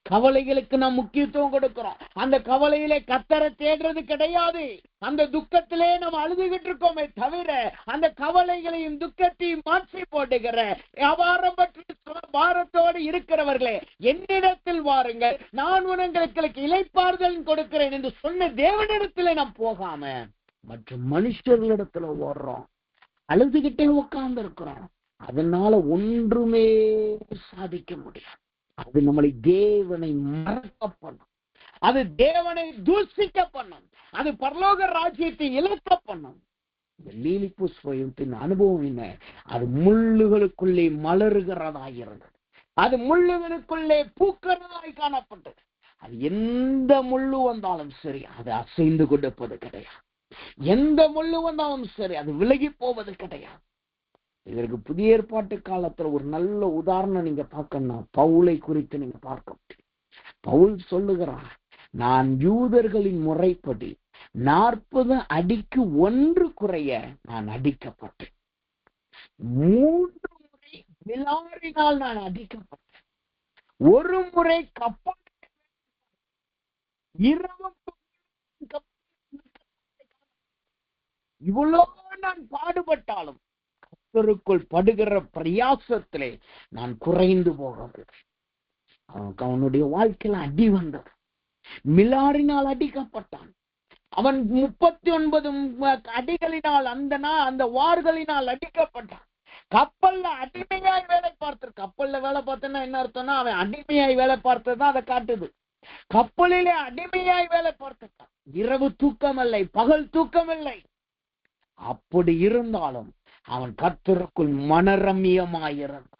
கவலைகளுக்கு நாம் முக்கியத்துவம் கொடுக்கிறோம். அந்த கவலையிலே கர்த்தரை தேடுறது கிடையாது. அந்த துக்கத்திலே நாம் அழுதுகிட்டு இருக்கோமே தவிர அந்த கவலைகளையும் துக்கத்தையும் மாற்றி போடுகிற வியாபாரம் பற்றி பாரத்தோடு இருக்கிறவர்களே, என்னிடத்தில் வாருங்கள், நான் உங்களுக்கு இளைப்பாறுதல் கொடுக்கிறேன் என்று சொன்ன தேவனிடத்துல நாம் போகாம மற்ற மனுஷர்களிடத்துல ஓடுறோம். அழுதுகிட்டே உட்கார்ந்து இருக்கிறோம். அதனால ஒன்றுமே சாதிக்க முடியாது. அது நம்மளை தேவனை மறக்க பண்ணும். அது தேவனை தூஷிக்க பண்ணும். அது பரலோக ராஜ்யத்தை இழக்க பண்ணும். லீலி புஷ்பத்தின் அனுபவம் என்ன? அது முள்ளுகளுக்குள்ளே மலருகிறதாய் இருந்தது. அது முள்ளுகளுக்குள்ளே பூக்கிறதாய் காணப்பட்டது. அது எந்த முள்ளு வந்தாலும் சரி அது அசைந்து கொடுப்பது கிடையாது. எந்த முள்ளு வந்தாலும் சரி அது விலகி போவது கிடையாது. இதற்கு புதிய ஏற்பாட்டு காலத்துல ஒரு நல்ல உதாரணம் நீங்க பார்க்கணும்னா பவுலை குறித்து நீங்க பார்க்க முடியும். பவுல் சொல்லுகிறார், நான் யூதர்களின் முறைப்படி 40 அடிக்கு 1 குறைய நான் அடிக்கப்பட்டேன். 3 முறை விலாறினால் நான் அடிக்கப்பட்டேன். 1 முறை கப்பல் இரவும் இவ்வளோ நான் பாடுபட்டாலும் கர்த்தருக்குள் படுகிற பிரயாசத்திலே நான் குறைந்து போகவில்லை. அவனுடைய வாழ்க்கையில அடி வந்தது. மிலாரினால் அடிக்கப்பட்டான். அவன் 39 அடிகளினால் அந்த வார்களினால் அடிக்கப்பட்டான். கப்பல்ல அடிமையாய் வேலை பார்த்து, கப்பல்ல வேலை பார்த்தேன்னா என்ன அர்த்தம்னா அவன் அடிமையாய் வேலை பார்த்ததுதான் அதை காட்டுது. கப்பலிலே அடிமையாய் வேலை பார்த்துட்டான். இரவு தூக்கம் இல்லை, பகல் தூக்கம் இல்லை. அப்படி இருந்தாலும் அவன் கர்த்தருக்குள் மனரம்யமாயிருந்தான்.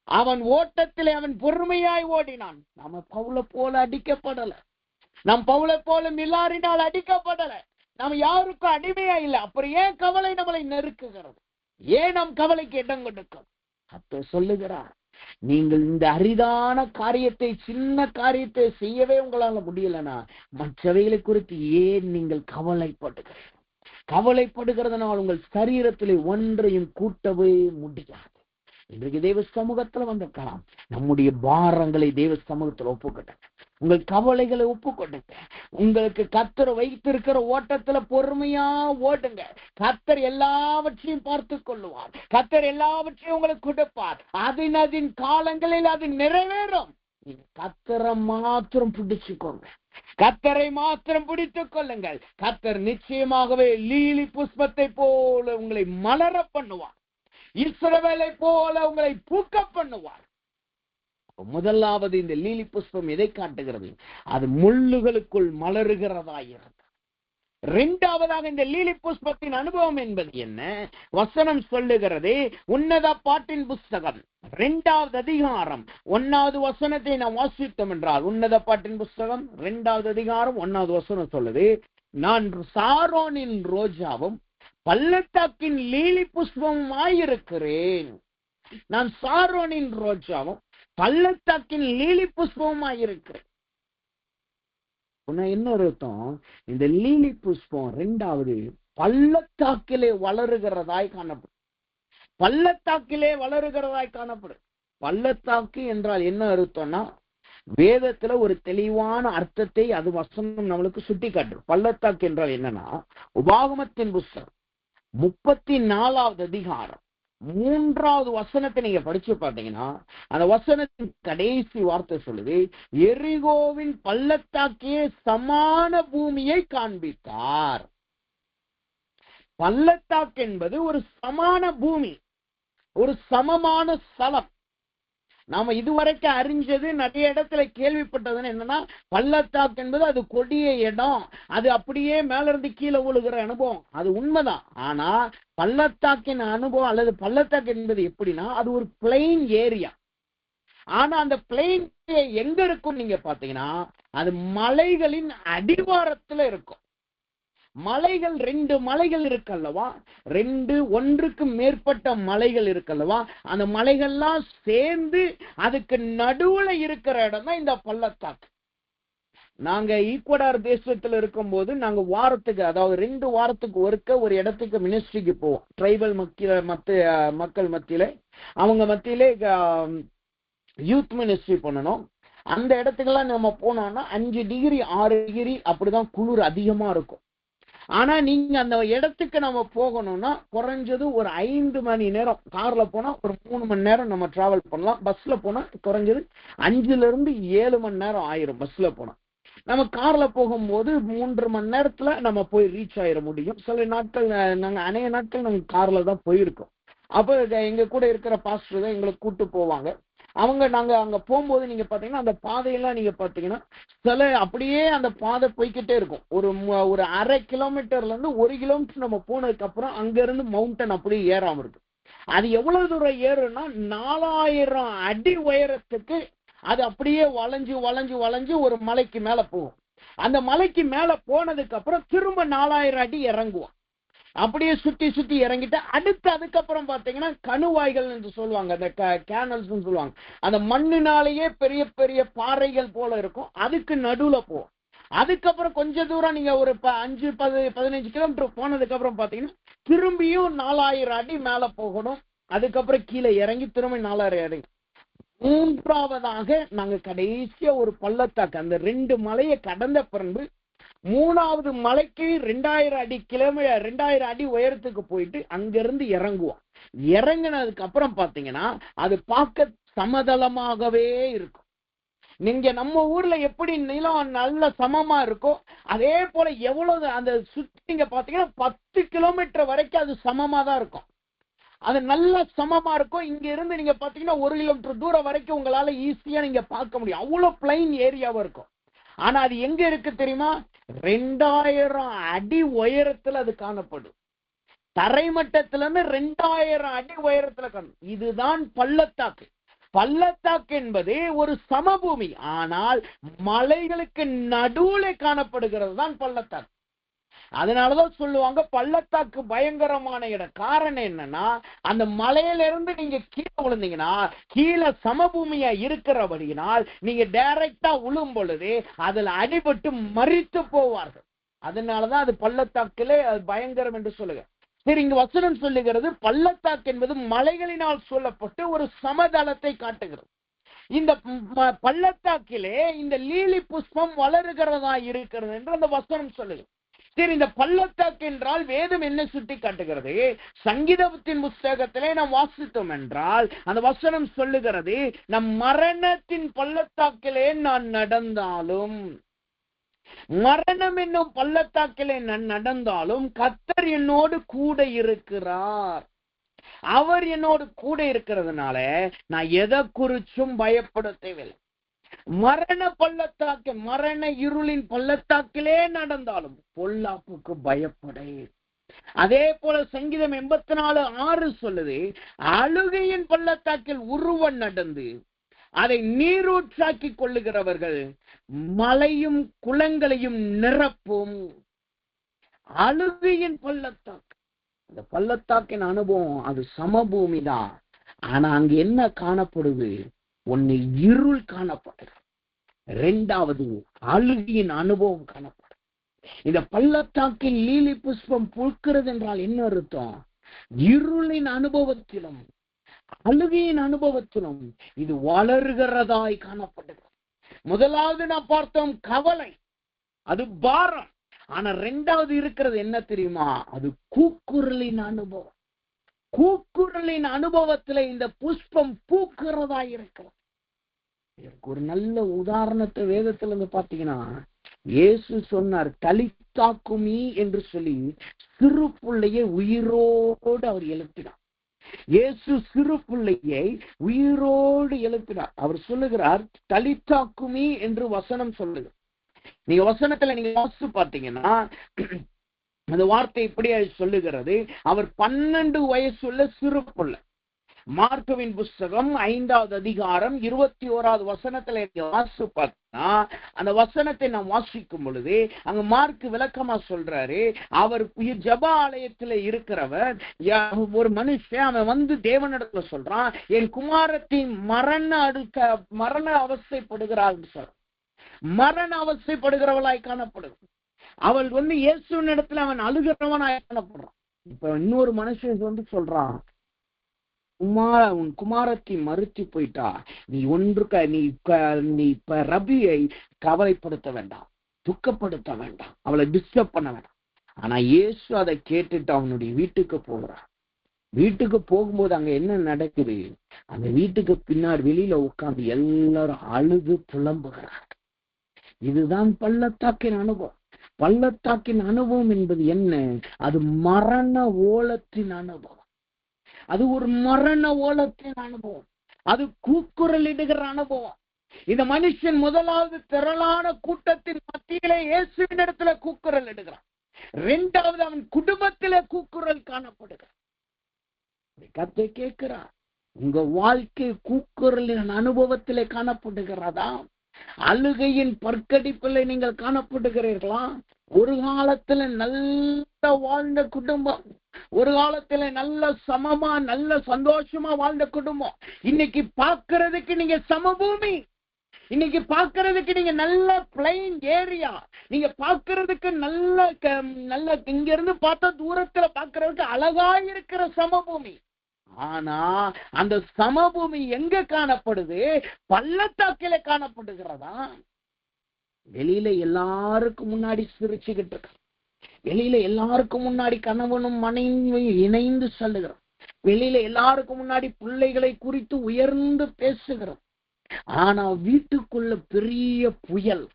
அவன் ஓட்டத்திலே அவன் பொறுமையாய் ஓடினான். நாம பவுல போல அடிக்கப்படல. நாம் பவுலை போல மிலாரினால் அடிக்கப்படல, நாம் யாருக்கும் அடிமையா இல்லை. அப்புறம் ஏன் கவலை நம்மளை நெருக்குகிறது? ஏன் நம் கவலைக்கு இடம் கொடுக்கும்? அப்ப சொல்லுகிறார், நீங்கள் இந்த அரிதான காரியத்தை, சின்ன காரியத்தை செய்யவே உங்களால முடியலனா மற்றவைகளை குறித்து ஏன் நீங்கள் கவலைப்படுகிறீர்கள்? கவலைப்படுகிறதுனால் உங்கள் சரீரத்திலே ஒன்றையும் கூட்டவே முடியாது. இன்றைக்கு தேவ சமூகத்துல வந்திருக்கலாம். நம்முடைய பாரங்களை தேவ சமூகத்துல ஒப்புக்கொடுங்க. உங்கள் கவலைகளை ஒப்புக்கொடுங்க. உங்களுக்கு கர்த்தர் வைத்திருக்கிற ஓட்டத்துல பொறுமையா ஓடுங்க. கர்த்தர் எல்லாவற்றையும் பார்த்து கொள்ளுவார். கர்த்தர் எல்லாவற்றையும் உங்களுக்கு கொடுப்பார். அதன் காலங்களில் அது நிறைவேறும். கர்த்தரை மாத்திரம் பிடிச்சுக்கோங்க. கர்த்தரை மாத்திரம் பிடித்துக் கொள்ளுங்கள். கர்த்தர் நிச்சயமாகவே லீலி புஷ்பத்தை போல உங்களை மலர பண்ணுவார். இஸ்ரவேலை போல உங்களை பூக்க பண்ணுவார். முதலாவது இந்த லீலி புஷ்பம் எதை காட்டுகிறது? அது முள்ளுகளுக்குள் மலருகிறதாயிருந்தது. இரண்டாவதாக இந்த லீலி புஷ்பத்தின் அனுபவம் என்பது என்ன? வசனம் சொல்லுகிறது, உன்னத பாட்டின் புஸ்தகம் 2வது அதிகாரம் 1வது வசனத்தை நாம் வாசித்தோம் என்றால், உன்னத பாட்டின் புஸ்தகம் 2வது அதிகாரம் 1வது வசனம் சொல்லுது, நான் சாரோனின் ரோஜாவும் பள்ளத்தாக்கின் லீலி புஷ்பமாயிருக்கிறேன். நான் சாரோனின் ரோஜாவும் பள்ளத்தாக்கின் லீலி புஷ்பமாயிருக்கிறேன். என்ன அர்த்தம்? இந்த லீலி புஷ்பம் 2வது பள்ளத்தாக்கிலே வளருகிறதாய் காணப்படும். பள்ளத்தாக்கிலே வளருகிறதாய் காணப்படும். பள்ளத்தாக்கு என்றால் என்ன அர்த்தம்னா, வேதத்துல ஒரு தெளிவான அர்த்தத்தை அது வசனம் நம்மளுக்கு சுட்டி காட்டும். பள்ளத்தாக்கு என்றால் என்னன்னா, உபாகமத்தின் புஸ்தகம் 34வது அதிகாரம் 3வது வசனத்தை நீங்க படிச்சு பார்த்தீங்கன்னா, அந்த வசனத்தின் கடைசி வார்த்தை சொல்லுது, எரிகோவின் பள்ளத்தாக்கே சமான பூமியை காண்பித்தார். பள்ளத்தாக்கு என்பது ஒரு சமான பூமி, ஒரு சமமான ஸ்தலம். நாம இதுவரைக்கும் அறிஞ்சது, நிறைய இடத்துல கேள்விப்பட்டதுன்னு என்னன்னா, பள்ளத்தாக்கு என்பது அது கொடிய இடம், அது அப்படியே மேல இருந்து கீழே விழுகிற அனுபவம். அது உண்மைதான். ஆனா பள்ளத்தாக்கின் அனுபவம் அல்லது பள்ளத்தாக்கு என்பது எப்படின்னா, அது ஒரு பிளைன் ஏரியா. ஆனா அந்த பிளைன் எங்க இருக்கும் நீங்க பாத்தீங்கன்னா, அது மலைகளின் அடிவாரத்துல இருக்கும். மலைகள் 2 மலைகள் இருக்கல்லவா, ஒன்றுக்கு மேற்பட்ட மலைகள் இருக்கல்லவா, அந்த மலைகள்லாம் சேர்ந்து அதுக்கு நடுவுல இருக்கிற இடம் தான் இந்த பள்ளத்தாக்கு. நாங்க ஈக்குவடார் தேசத்துல இருக்கும் போது நாங்க வாரத்துக்கு, அதாவது 2 வாரத்துக்கு ஒருக்க ஒரு இடத்துக்கு மினிஸ்ட்ரிக்கு போவோம். ட்ரைபல் மக்கள் மத்தியில, அவங்க மத்தியிலே யூத் மினிஸ்ட்ரி பண்ணணும். அந்த இடத்துக்கெல்லாம் நம்ம போனோம்னா 5 டிகிரி 6 டிகிரி அப்படிதான் குளிர் அதிகமா இருக்கும். ஆனா நீங்க அந்த இடத்துக்கு நம்ம போகணும்னா குறைஞ்சது ஒரு 5 மணி நேரம், கார்ல போனா ஒரு 3 மணி நேரம் நம்ம டிராவல் பண்ணலாம். பஸ்ல போனா குறைஞ்சது 5ல இருந்து 7 மணி நேரம் ஆயிரும். பஸ்ல போனா நம்ம கார்ல போகும்போது 3 மணி நேரத்துல நம்ம போய் ரீச் ஆயிட முடியும். சில நாட்கள் நாங்க அநேக நாட்கள் நாங்க கார்ல தான் போயிருக்கோம். அப்ப எங்க கூட இருக்கிற பாஸ்டர் தான் எங்களை கூட்டு போவாங்க. நாங்க அங்க போகும்போது நீங்க பாத்தீங்கன்னா, அந்த பாதையெல்லாம் நீங்க பாத்தீங்கன்னா சில அப்படியே அந்த பாதை போய்கிட்டே இருக்கும். ஒரு 1/2 கிலோமீட்டர்ல இருந்து 1 கிலோமீட்டர் நம்ம போனதுக்கு அப்புறம் அங்க இருந்து மவுண்டன் அப்படியே ஏறாம இருக்கு. அது எவ்வளவு தூரம் ஏறும்னா 4000 அடி உயரத்துக்கு அது அப்படியே வளைஞ்சு வளைஞ்சு வளைஞ்சு ஒரு மலைக்கு மேல போகும். அந்த மலைக்கு மேல போனதுக்கு அப்புறம் திரும்ப 4000 அடி இறங்குவோம். அப்படியே சுத்தி சுத்தி இறங்கிட்டு அடுத்து அதுக்கப்புறம் பாத்தீங்கன்னா கணுவாய்கள் என்று சொல்லுவாங்க, அந்த கேனல்ஸ் சொல்லுவாங்க. அந்த மண்ணினாலேயே பெரிய பெரிய பாறைகள் போல இருக்கும், அதுக்கு நடுவுல போகும். அதுக்கப்புறம் கொஞ்ச தூரம் நீங்க ஒரு 5-15 கிலோமீட்டர் போனதுக்கு அப்புறம் பாத்தீங்கன்னா திரும்பியும் 4000 அடி மேல போகணும். அதுக்கப்புறம் கீழே இறங்கி திரும்ப 4000 அடி. 3வதாக நாங்க கடைசியா ஒரு பள்ளத்தாக்கு, அந்த 2 மலையை கடந்த பிறகு 3வது மலைக்கு 2000 அடி உயரத்துக்கு போயிட்டு அங்கிருந்து இறங்குவோம். இறங்கினதுக்கு அப்புறம் பாத்தீங்கன்னா அது பார்க்க சமதளமாகவே இருக்கும். நீங்க நம்ம ஊர்ல எப்படி நிலம் நல்ல சமமா இருக்கோ அதே போல எவ்வளவு அந்த சுத்தி நீங்க பாத்தீங்கன்னா 10 கிலோமீட்டர் வரைக்கும் அது சமமா தான் இருக்கும். அது நல்ல சமமா இருக்கும். இங்க இருந்து நீங்க பாத்தீங்கன்னா 1 கிலோமீட்டர் தூரம் வரைக்கும் உங்களால ஈஸியா நீங்க பார்க்க முடியும். அவ்வளவு பிளைன் ஏரியாவா இருக்கும். ஆனா அது எங்க இருக்கு தெரியுமா? 2000 அடி உயரத்துல அது காணப்படும். தரைமட்டத்துல இருந்து 2000 அடி உயரத்துல காணும். இதுதான் பள்ளத்தாக்கு. பள்ளத்தாக்கு என்பது ஒரு சமபூமி, ஆனால் மலைகளுக்கு நடுவுல காணப்படுகிறது தான் பள்ளத்தாக்கு. அதனாலதான் சொல்லுவாங்க பள்ளத்தாக்கு பயங்கரமான இடம். காரணம் என்னன்னா, அந்த மலையில இருந்து நீங்க கீழே விழுந்தீங்கன்னா, கீழே சமபூமியா இருக்கிறபடியினால் நீங்க டைரக்டா விழும் பொழுது அதுல அடிபட்டு மரித்து போவார்கள். அதனாலதான் அது பள்ளத்தாக்கிலே அது பயங்கரம் என்று சொல்லுங்க. சரி, இங்க வசனம் சொல்லுகிறது பள்ளத்தாக்கு என்பது மலைகளினால் சொல்லப்பட்டு ஒரு சமதளத்தை காட்டுகிறது. இந்த பள்ளத்தாக்கிலே இந்த லீலி புஷ்பம் வளருகிறதா இருக்கிறது என்று அந்த வசனம் சொல்லுது. சரி, இந்த பள்ளத்தாக்கு என்றால் வேதம் என்ன சுட்டி காட்டுகிறது? சங்கீதத்தின் புஸ்தகத்திலே நாம் வாசித்தோம் என்றால் அந்த வசனம் சொல்லுகிறது, நம் மரணத்தின் பள்ளத்தாக்கிலே நான் நடந்தாலும், மரணம் என்னும் பள்ளத்தாக்கிலே நான் நடந்தாலும் கர்த்தர் என்னோடு கூட இருக்கிறார். அவர் என்னோடு கூட இருக்கிறதுனால நான் எதை குறிச்சும் பயப்பட தேவையில்லை. மரண பள்ளத்தாக்கு, மரண இருளின் பள்ளத்தாக்கிலே நடந்தாலும் பொல்லாப்புக்கு பயப்படே. அதே போல சங்கீதம் 84:6 சொல்லுது, அழுகையின் பள்ளத்தாக்கில் உருவம் நடந்து அதை நீரூற்றாக்கி கொள்ளுகிறவர்கள் மலையும் குளங்களையும் நிரப்பும். அழுகையின் பள்ளத்தாக்கு, அந்த பள்ளத்தாக்கின் அனுபவம் அது சமபூமி தான். ஆனா அங்க என்ன காணப்படுது? ஒன்னு இருள் காணப்படுது, இரண்டாவது அழுகையின் அனுபவம் காணப்படும். இந்த பள்ளத்தாக்கில் லீலி புஷ்பம் பூக்கிறது என்றால் என்ன அர்த்தம்? இருளின் அனுபவத்திலும் அழுகையின் அனுபவத்திலும் இது வளர்கிறதாய் காணப்படுகிறது. முதலாவது நான் பார்த்தோம் கவலை, அது பாரம். ஆனா இரண்டாவது இருக்கிறது என்ன தெரியுமா? அது கூக்குரலின் அனுபவம். கூக்குரலின் அனுபவத்துல இந்த புஷ்பம் பூக்கிறதா இருக்கிறது. ஒரு நல்ல உதாரணத்தை வேதத்துல இருந்து பாத்தீங்கன்னா, இயேசு சொன்னார் தலித்தாக்குமி என்று சொல்லி சிறு பிள்ளையை உயிரோடு அவர் எழுப்பினார். இயேசு சிறு பிள்ளையை உயிரோடு எழுப்பினார். அவர் சொல்லுகிறார் தலித்தாக்குமி என்று வசனம் சொல்லுங்க. நீங்க வசனத்துல நீங்க வாசித்து பார்த்தீங்கன்னா அந்த வார்த்தை இப்படி சொல்லுகிறது, அவர் 12 வயசுள்ள சிறு பிள்ளை. மார்க்குவின் புஸ்தகம் 5வது அதிகாரம் 21வது வசனத்துல வாசித்து பார்த்தா, அந்த வசனத்தை நாம் வாசிக்கும் பொழுது அங்க மார்க் விளக்கமா சொல்றாரு, அவர் ஜெப ஆலயத்துல இருக்கிறவர் ஒரு மனுஷன், அவன் வந்து தேவனிடத்துல சொல்றான், என் குமாரத்தின் மரண அவஸ்தைப்படுகிறாள் சொல்ற, மரண அவஸ்தைப்படுகிறவளாய் காணப்படுது. அவள் வந்து இயேசுவின் இடத்துல அவன் அழுகிறவனாய் காணப்படுறான். இப்ப இன்னொரு மனுஷன் வந்து சொல்றான், உன் குமாரத்தை மறுத்து போயிட்டா, நீ இப்ப ரபியை கவலைப்படுத்த வேண்டாம், துக்கப்படுத்த வேண்டாம், அவளை டிஸ்டர்ப் பண்ண வேண்டாம். ஆனா இயேசு அதை கேட்டுட்டு அவனுடைய வீட்டுக்கு போகிறான். வீட்டுக்கு போகும்போது அங்க என்ன நடக்குது? அந்த வீட்டுக்கு பின்னாடி வெளியில உட்கார்ந்து எல்லாரும் அழுது புலம்புகிறார். இதுதான் பள்ளத்தாக்கின் அனுபவம். பள்ளத்தாக்கின் அனுபவம் என்பது என்ன? அது மரண ஓலத்தின் அனுபவம். அது ஒரு மரண ஓலத்தின் அனுபவம். அது கூக்குரலிடுகிற அனுபவம். இந்த மனுஷன் முதலாவது திரளான கூட்டத்தின் மத்தியிலே இயேசுவின் இடத்துல கூக்குரல் இடுகிறான். இரண்டாவது அவன் குடும்பத்திலே கூக்குரல் காணப்படுகிறான். கத்தை கேட்கிறார், உங்க வாழ்க்கை கூக்குரலின் அனுபவத்திலே காணப்படுகிறதா? அழுகையின் பற்கடிப்பில் நீங்கள் காணப்படுகிறீர்களா? ஒரு காலத்துல நல்ல வாழ்ந்த குடும்பம், ஒரு காலத்துல நல்ல சமமா நல்ல சந்தோஷமா வாழ்ந்த குடும்பம், இன்னைக்கு பாக்குறதுக்கு நீங்க சமபூமி, இன்னைக்கு பாக்குறதுக்கு நீங்க நல்ல பிளைன் ஏரியா, நீங்க பாக்குறதுக்கு நல்ல இங்க இருந்து பார்த்தா தூரத்துல பாக்குறதுக்கு அழகா இருக்கிற சமபூமி. ஆனா அந்த சமபூமி எங்க காணப்படுது? பள்ளத்தாக்கில காணப்படுகிறதா? வெளியில எல்லாருக்கும் முன்னாடி சிரிச்சுக்கிட்டு இருக்க, வெளியில எல்லாருக்கும் முன்னாடி கணவனும் மனைவியும் இணைந்து சொல்லுகிறோம், வெளியில எல்லாருக்கும் முன்னாடி பிள்ளைகளை குறித்து உயர்ந்து பேசுகிறோம். ஆனா வீட்டுக்குள்ள பெரிய புயல்,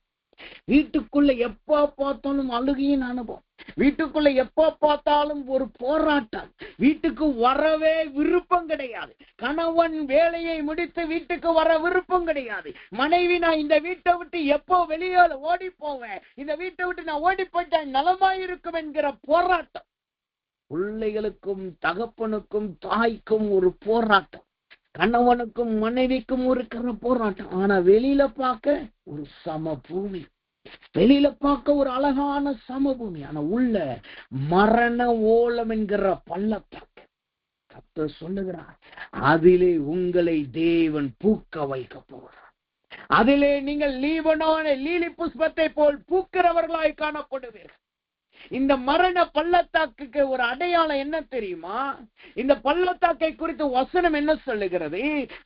வீட்டுக்குள்ள எப்ப பார்த்தாலும் அழுகையின் அனுபவம், வீட்டுக்குள்ள எப்ப பார்த்தாலும் ஒரு போராட்டம், வீட்டுக்கு வரவே விருப்பம் கிடையாது. கணவன் வேலையை முடித்து வீட்டுக்கு வர விருப்பம் கிடையாது. மனைவி, நான் இந்த வீட்டை விட்டு எப்போ வெளியே ஓடி போவேன், இந்த வீட்டை விட்டு நான் ஓடி போயிட்டேன் நலமாயிருக்கும் என்கிற போராட்டம். பிள்ளைகளுக்கும் தகப்பனுக்கும் தாய்க்கும் ஒரு போராட்டம். கணவனுக்கும் மனைவிக்கும் இருக்கிற போராட்டம். ஆனா வெளியில பார்க்க ஒரு சமபூமி, வெளியில பார்க்க ஒரு அழகான சமபூமி, ஆனா உள்ள மரண ஓலம் என்கிற பள்ளத்தாக்கு. கர்த்தர் சொல்லுகிறார், அதிலே உங்களை தேவன் பூக்க வைக்க போகிறார். அதிலே நீங்கள் லீலி புஷ்பத்தை போல் பூக்கிறவர்களாய் காணப்படுவீர்கள். இந்த மரண பள்ளத்தாக்குக்கு ஒரு அடையாளம் என்ன தெரியுமா? இந்த பள்ளத்தாக்கை குறித்து வசனம் என்ன சொல்லுகிறது?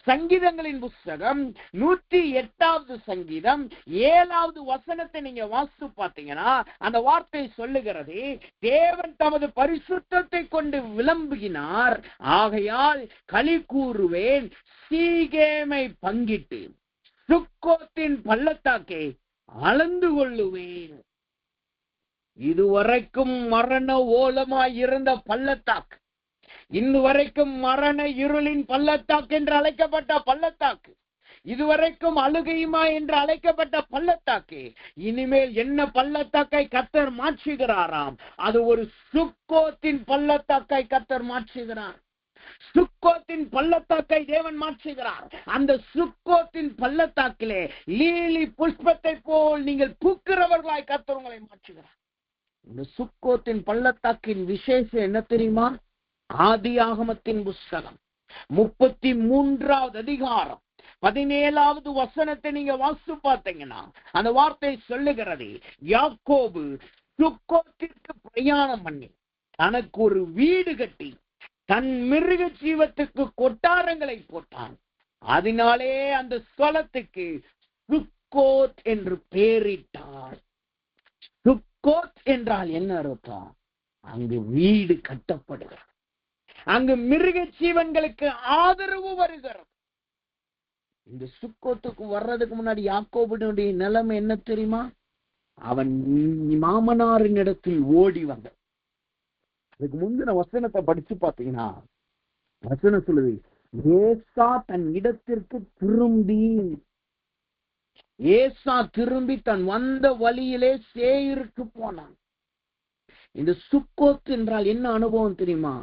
சங்கீதங்களின் புஸ்தகம் 108வது சங்கீதம் 7வது வசனத்தை நீங்க வாசித்து பார்த்தீங்கன்னா அந்த வார்த்தை சொல்லுகிறது, தேவன் தமது பரிசுத்தத்தை கொண்டு விளம்பினார், ஆகையால் களி கூறுவேன், சீகேமை பங்கிட்டு சுக்கோத்தின் பள்ளத்தாக்கை அளந்து கொள்ளுவேன். இதுவரைக்கும் மரண ஓலமாய் இருந்த பள்ளத்தாக்கு, இதுவரைக்கும் மரண இருளின் பள்ளத்தாக்கு என்று அழைக்கப்பட்ட பள்ளத்தாக்கு, இதுவரைக்கும் அழுகையுமா என்று அழைக்கப்பட்ட பள்ளத்தாக்கு, இனிமேல் என்ன பள்ளத்தாக்கை கர்த்தர் மாற்றுகிறாராம்? அது ஒரு சுக்கோத்தின் பள்ளத்தாக்கை கர்த்தர் மாற்றுகிறார். சுக்கோத்தின் பள்ளத்தாக்கை தேவன் மாற்றுகிறார். அந்த சுக்கோத்தின் பள்ளத்தாக்கிலே லீலி புஷ்பத்தை போல் நீங்கள் பூக்கிறவர்களாய் கர்த்தர் உங்களை மாற்றுகிறார். இந்த சுக்கோத்தின் பள்ளத்தாக்கின் விசேஷம் என்ன தெரியுமா? ஆதியாகமத்தின் புஸ்தகம் 33வது அதிகாரம் 17வது வசனத்தை நீங்க வாசித்து பார்த்தீங்கன்னா அந்த வார்த்தை சொல்லுகிறது, யாக்கோபு சுக்கோத்திற்கு பிரயாணம் பண்ணி தனக்கு ஒரு வீடு கட்டி தன் மிருக ஜீவத்துக்கு கொட்டாரங்களை போட்டான். அதனாலே அந்த ஸ்தலத்துக்கு சுக்கோத் என்று பெயரிட்டார். சுக்கோத் என்றால் என்ன அர்த்தம்? அங்கு வீடு கட்டப்படுகிறது, அங்கு மிருக ஜீவன்களுக்கு ஆதரவு வருகிறது. இந்த சுக்கோத்துக்கு வர்றதுக்கு முன்னாடி யாக்கோபுடைய நிலைமை என்ன தெரியுமா? அவன் மாமனாரின் இடத்தில் ஓடி வந்த. அதுக்கு முந்தின வசனத்தை படிச்சு பாத்தீங்கன்னா வசனம் சொல்லுது, ஏசா தன் இடத்திற்கு திரும்பி தன் வந்த வழியிலே சேயிருக்கு போனான். இந்த சுக்கோத் என்றால் என்ன அனுபவம் தெரியுமா?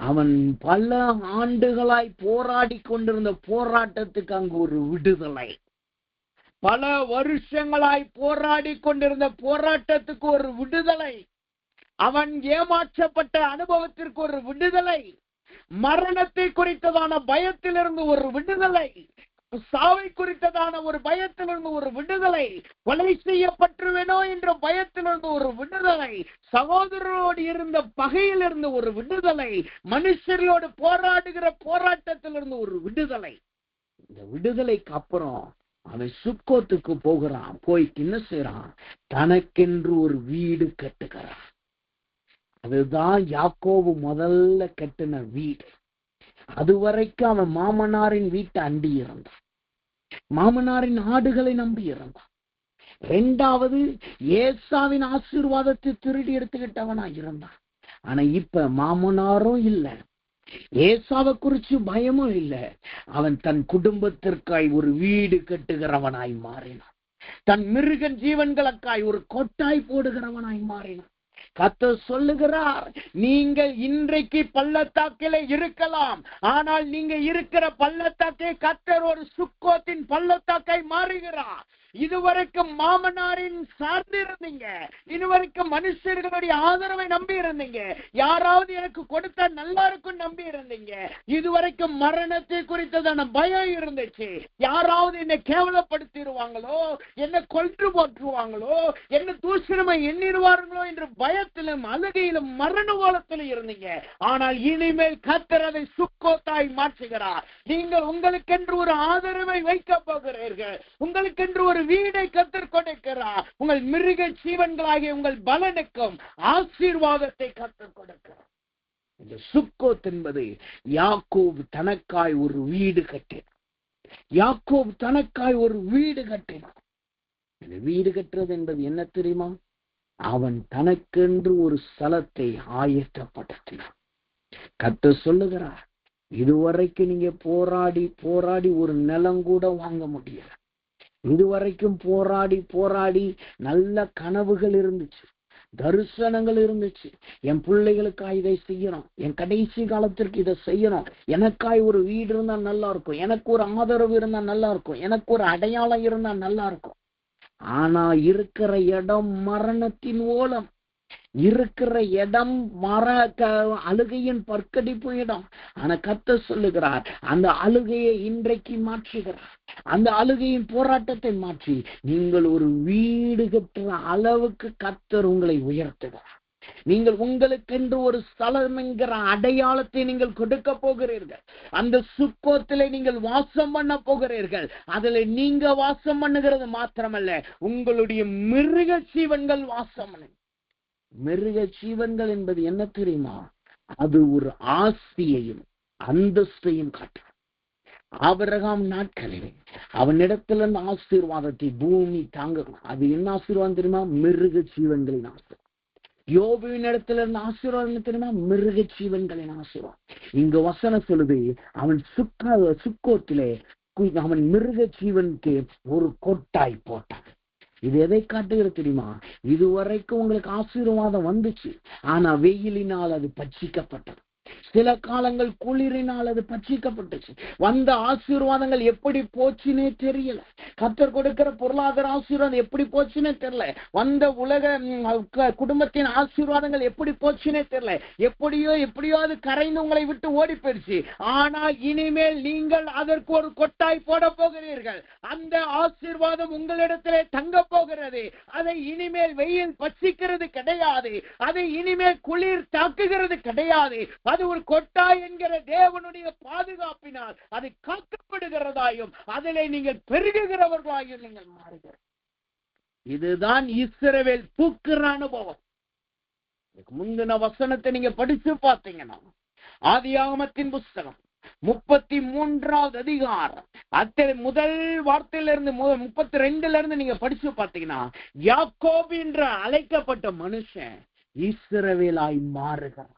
அவன் பல ஆண்டுகளாய் போராடி கொண்டிருந்த போராட்டத்துக்கு அங்கு ஒரு விடுதலை, பல வருஷங்களாய் போராடி கொண்டிருந்த போராட்டத்துக்கு ஒரு விடுதலை, அவன் ஏமாற்றப்பட்ட அனுபவத்திற்கு ஒரு விடுதலை, மரணத்தை குறித்ததான பயத்திலிருந்து ஒரு விடுதலை, சாவை குறித்ததான ஒரு பயத்திலிருந்து ஒரு விடுதலை, கொலை செய்யப்பட்டுவேனோ என்ற பயத்திலிருந்து ஒரு விடுதலை, சகோதரரோடு இருந்த பகையிலிருந்து ஒரு விடுதலை, மனுஷர்களோடு போராடுகிற போராட்டத்திலிருந்து ஒரு விடுதலை. இந்த விடுதலைக்கு அப்புறம் அவன் சுக்கோத்துக்கு போகிறான். போய் என்ன செய்யறான்? தனக்கென்று ஒரு வீடு கட்டுகிறான். அதுதான் யாக்கோபு முதல்ல கட்டின வீடு. அதுவரைக்கும் அவன் மாமனாரின் வீட்டை அண்டி இருந்தான், மாமனாரின் ஆடுகளை நம்பி இருந்தான். 2வது ஏசாவின் ஆசீர்வாதத்தை திருடி எடுத்துக்கிட்டவனா இருந்தான். ஆனா இப்ப மாமனாரும் இல்ல, ஏசாவை குறிச்சு பயமும் இல்லை. அவன் தன் குடும்பத்திற்காய் ஒரு வீடு கட்டுகிறவனாய் மாறினான். தன் மிருக ஜீவன்களுக்காய் ஒரு கொட்டாய் போடுகிறவனாய் மாறினான். கர்த்தர் சொல்லுகிறார், நீங்கள் இன்றைக்கு பள்ளத்தாக்கிலே இருக்கலாம், ஆனால் நீங்க இருக்கிற பள்ளத்தாக்கை கர்த்தர் ஒரு சுக்கோத்தின் பள்ளத்தாக்கை மாறுகிறார். இதுவரைக்கும் மாமனாரின் சார்ந்து இருந்தீங்க, இதுவரைக்கும் மனுஷர்களுடைய ஆதரவை நம்பி இருந்தீங்க, யாராவது எனக்கு கொடுத்தா நல்லா இருக்கும் நம்பி இருந்தீங்க, இதுவரைக்கும் மரணத்தை குறித்ததான பயம் இருந்துச்சு, யாராவது என்னை கேவலப்படுத்திடுவாங்களோ, என்னை கொன்று போட்டுருவாங்களோ, என்ன தூஷணமை எண்ணிடுவார்களோ என்று பயத்திலும் அழுகையிலும் மரண கோலத்திலும் இருந்தீங்க. ஆனால் இனிமேல் கர்த்தர் அதை சுக்கோத்தாய் மாற்றுகிறார். நீங்கள் உங்களுக்கென்று ஒரு ஆதரவை வைக்க போகிறீர்கள், உங்களுக்கென்று ஒரு வீடை கர்த்தர் கொடுக்கிறார். உங்கள் மிருக ஜீவன்களாகிய உங்கள் பலனுக்கும் ஆசீர்வாதத்தை கர்த்தர் கொடுக்கிறார். இந்த சுக்கோத் என்பது யாக்கோபு தனக்காய் ஒரு வீடு கட்டினார். யாக்கோபு தனக்காய் ஒரு வீடு கட்டினார். இந்த வீடு கட்டுறது என்பது என்ன தெரியுமா? அவன் தனக்கென்று ஒரு ஸ்தலத்தை ஆயத்தப்படுத்தினான். கர்த்தர் சொல்லுகிறார், இதுவரைக்கும் நீங்க போராடி ஒரு நிலம் கூட வாங்க முடியல. இதுவரைக்கும் போராடி நல்ல கனவுகள் இருந்துச்சு, தரிசனங்கள் இருந்துச்சு. என் பிள்ளைகளுக்காக இதை செய்யணும், என் கடைசி காலத்திற்கு இதை செய்யணும், எனக்காய் ஒரு வீடு இருந்தா நல்லா இருக்கும், எனக்கு ஒரு ஆதரவு இருந்தா நல்லா இருக்கும், எனக்கு ஒரு அடையாளம் இருந்தா நல்லா இருக்கும். ஆனா இருக்கிற இடம் மரணத்தின் ஓலம், இருக்கிற இடம் அழுகையின் பற்கடிப்பு இடம். ஆனா கர்த்தர் சொல்லுகிறார், அந்த அழுகையை இன்றைக்கு மாற்றுகிறார். அந்த அழுகையின் போராட்டத்தை மாற்றி நீங்கள் ஒரு வீடு கட்டுற அளவுக்கு கர்த்தர் உங்களை உயர்த்துகிறார். நீங்கள் உங்களுக்கென்று ஒரு ஸ்தலம் என்கிற அடையாளத்தை நீங்கள் கொடுக்க போகிறீர்கள். அந்த சுக்கோத்திலே நீங்கள் வாசம் பண்ண போகிறீர்கள். அதுல நீங்க வாசம் பண்ணுகிறது மாத்திரமல்ல, உங்களுடைய மிருக ஜீவன்கள் வாசம் பண்ணு. மிருக ஜீவன்கள் என்பது என்ன தெரியுமா? அது ஒரு ஆஸ்தியையும் அந்தஸ்தையும் காட்டும். ஆபிரகாம் நாட்களிலே அவனிடத்துல இருந்து ஆசீர்வாதத்தை பூமி தாங்கணும். அது என்ன ஆசீர்வாதம் தெரியுமா? மிருக ஜீவன்களின் ஆசீர்வாதம். யோபுவின் இடத்துல இருந்து ஆசீர்வாதம் தெரியுமா? மிருக ஜீவன்களின் ஆசீர்வாதம். இங்க வசனம் சொல்லுது, அவன் சுக்கோத்திலே அவன் மிருக ஜீவனுக்கு ஒரு கொட்டாய் போட்டான். இது எதை காட்டுகிறது தெரியுமா? இதுவரைக்கும் உங்களுக்கு ஆசீர்வாதம் வந்துச்சு, ஆனா வெயிலினால் அது பட்சிக்கப்பட்டது. சில காலங்கள் குளிரினால் அது பட்சிக்கப்பட்டுச்சு. வந்த ஆசீர்வாதங்கள் எப்படி போச்சுன்னே தெரியல. கர்த்தர் கொடுக்கிற பொருளாதார ஆசீர்வாதம் எப்படி போச்சுன்னே தெரியல. வந்த உலக குடும்பத்தின் ஆசீர்வாதங்கள் எப்படி போச்சுன்னே தெரியல. எப்படியோ அது கரைந்து உங்களை விட்டு ஓடி போயிடுச்சு. ஆனா இனிமேல் நீங்கள் அதற்கு ஒரு கொட்டாய் போட போகிறீர்கள். அந்த ஆசீர்வாதம் உங்களிடத்திலே தங்க போகிறது. அதை இனிமேல் வெயில் பட்சிக்கிறது கிடையாது. அதை இனிமேல் குளிர் தாக்குகிறது கிடையாது. அது ஒரு கொட்டாய் என்கிற தேவனுடைய பாதுகாப்பினால் அது காக்கப்படுகிறதாயும் அதிலே நீங்கள் பெருகுகிறவர்களாயும் நீங்கள் மாறுகிறீர்கள். இதுதான் இஸ்ரவேல் பூக்கிற அனுபவம். முந்தின வசனத்தை நீங்க படிச்சு பார்த்தீங்கன்னா, ஆதியாகமத்தின் புஸ்தகம் 33வது அதிகாரம் முதல் வார்த்தையிலிருந்து 32ல இருந்து நீங்க படிச்சு பார்த்தீங்கன்னா, யாக்கோபு என்று அழைக்கப்பட்ட மனுஷன் இஸ்ரவேலாய் மாறுகிறான்.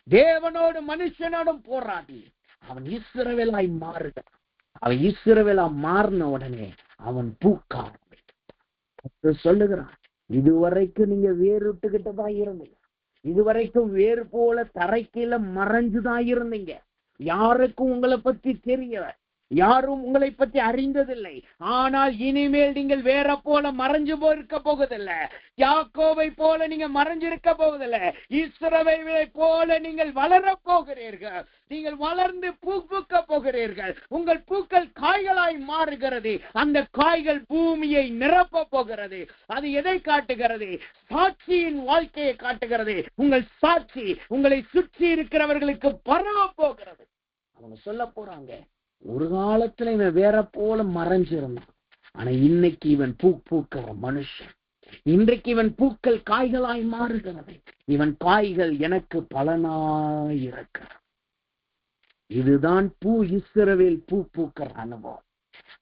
தேவனோடு மனுஷனோடும் போராடி அவன் இஸ்ரவேலாய் மாறுகிறான். அவன் இஸ்ரவேலா மாறின உடனே அவன் பூக்க ஆரம்பித்தான். சொல்லுகிறான், இதுவரைக்கும் நீங்க வேறுட்டுக்கிட்டதான் இருந்தீங்க. இதுவரைக்கும் வேறு போல தரைக்கீழ மறைஞ்சுதான் இருந்தீங்க. யாருக்கும் உங்களை பத்தி தெரியல, யாரும் உங்களை பற்றி அறிந்ததில்லை. ஆனால் இனிமேல் நீங்கள் வேற போல மறைஞ்சு போயிருக்க போவதில்லை. யாக்கோபை போல நீங்க மறைஞ்சிருக்க போவதில்லை. இஸ்ரவேலை போல நீங்கள் வளர போகிறீர்கள். நீங்கள் வளர்ந்து பூக்க போகிறீர்கள். உங்கள் பூக்கள் காய்களாய் மாறுகிறது. அந்த காய்கள் பூமியை நிரப்ப போகிறது. அது எதை காட்டுகிறது? சாட்சியின் வாழ்க்கையை காட்டுகிறது. உங்கள் சாட்சி உங்களை சுற்றி இருக்கிறவர்களுக்கு பரவ போகிறது. அவங்க சொல்ல போறாங்க, ஒரு காலத்துல இவன் வேற போல மறைஞ்சிருந்தான், ஆனா இன்னைக்கு இவன் பூக்கிற மனுஷன். இன்றைக்கு இவன் பூக்கள் காய்களாய் மாறுகிறது. இவன் காய்கள் எனக்கு பலனாயிருக்கிறது. இதுதான் இஸ்ரவேல் பூக்கிற அனுபவம்.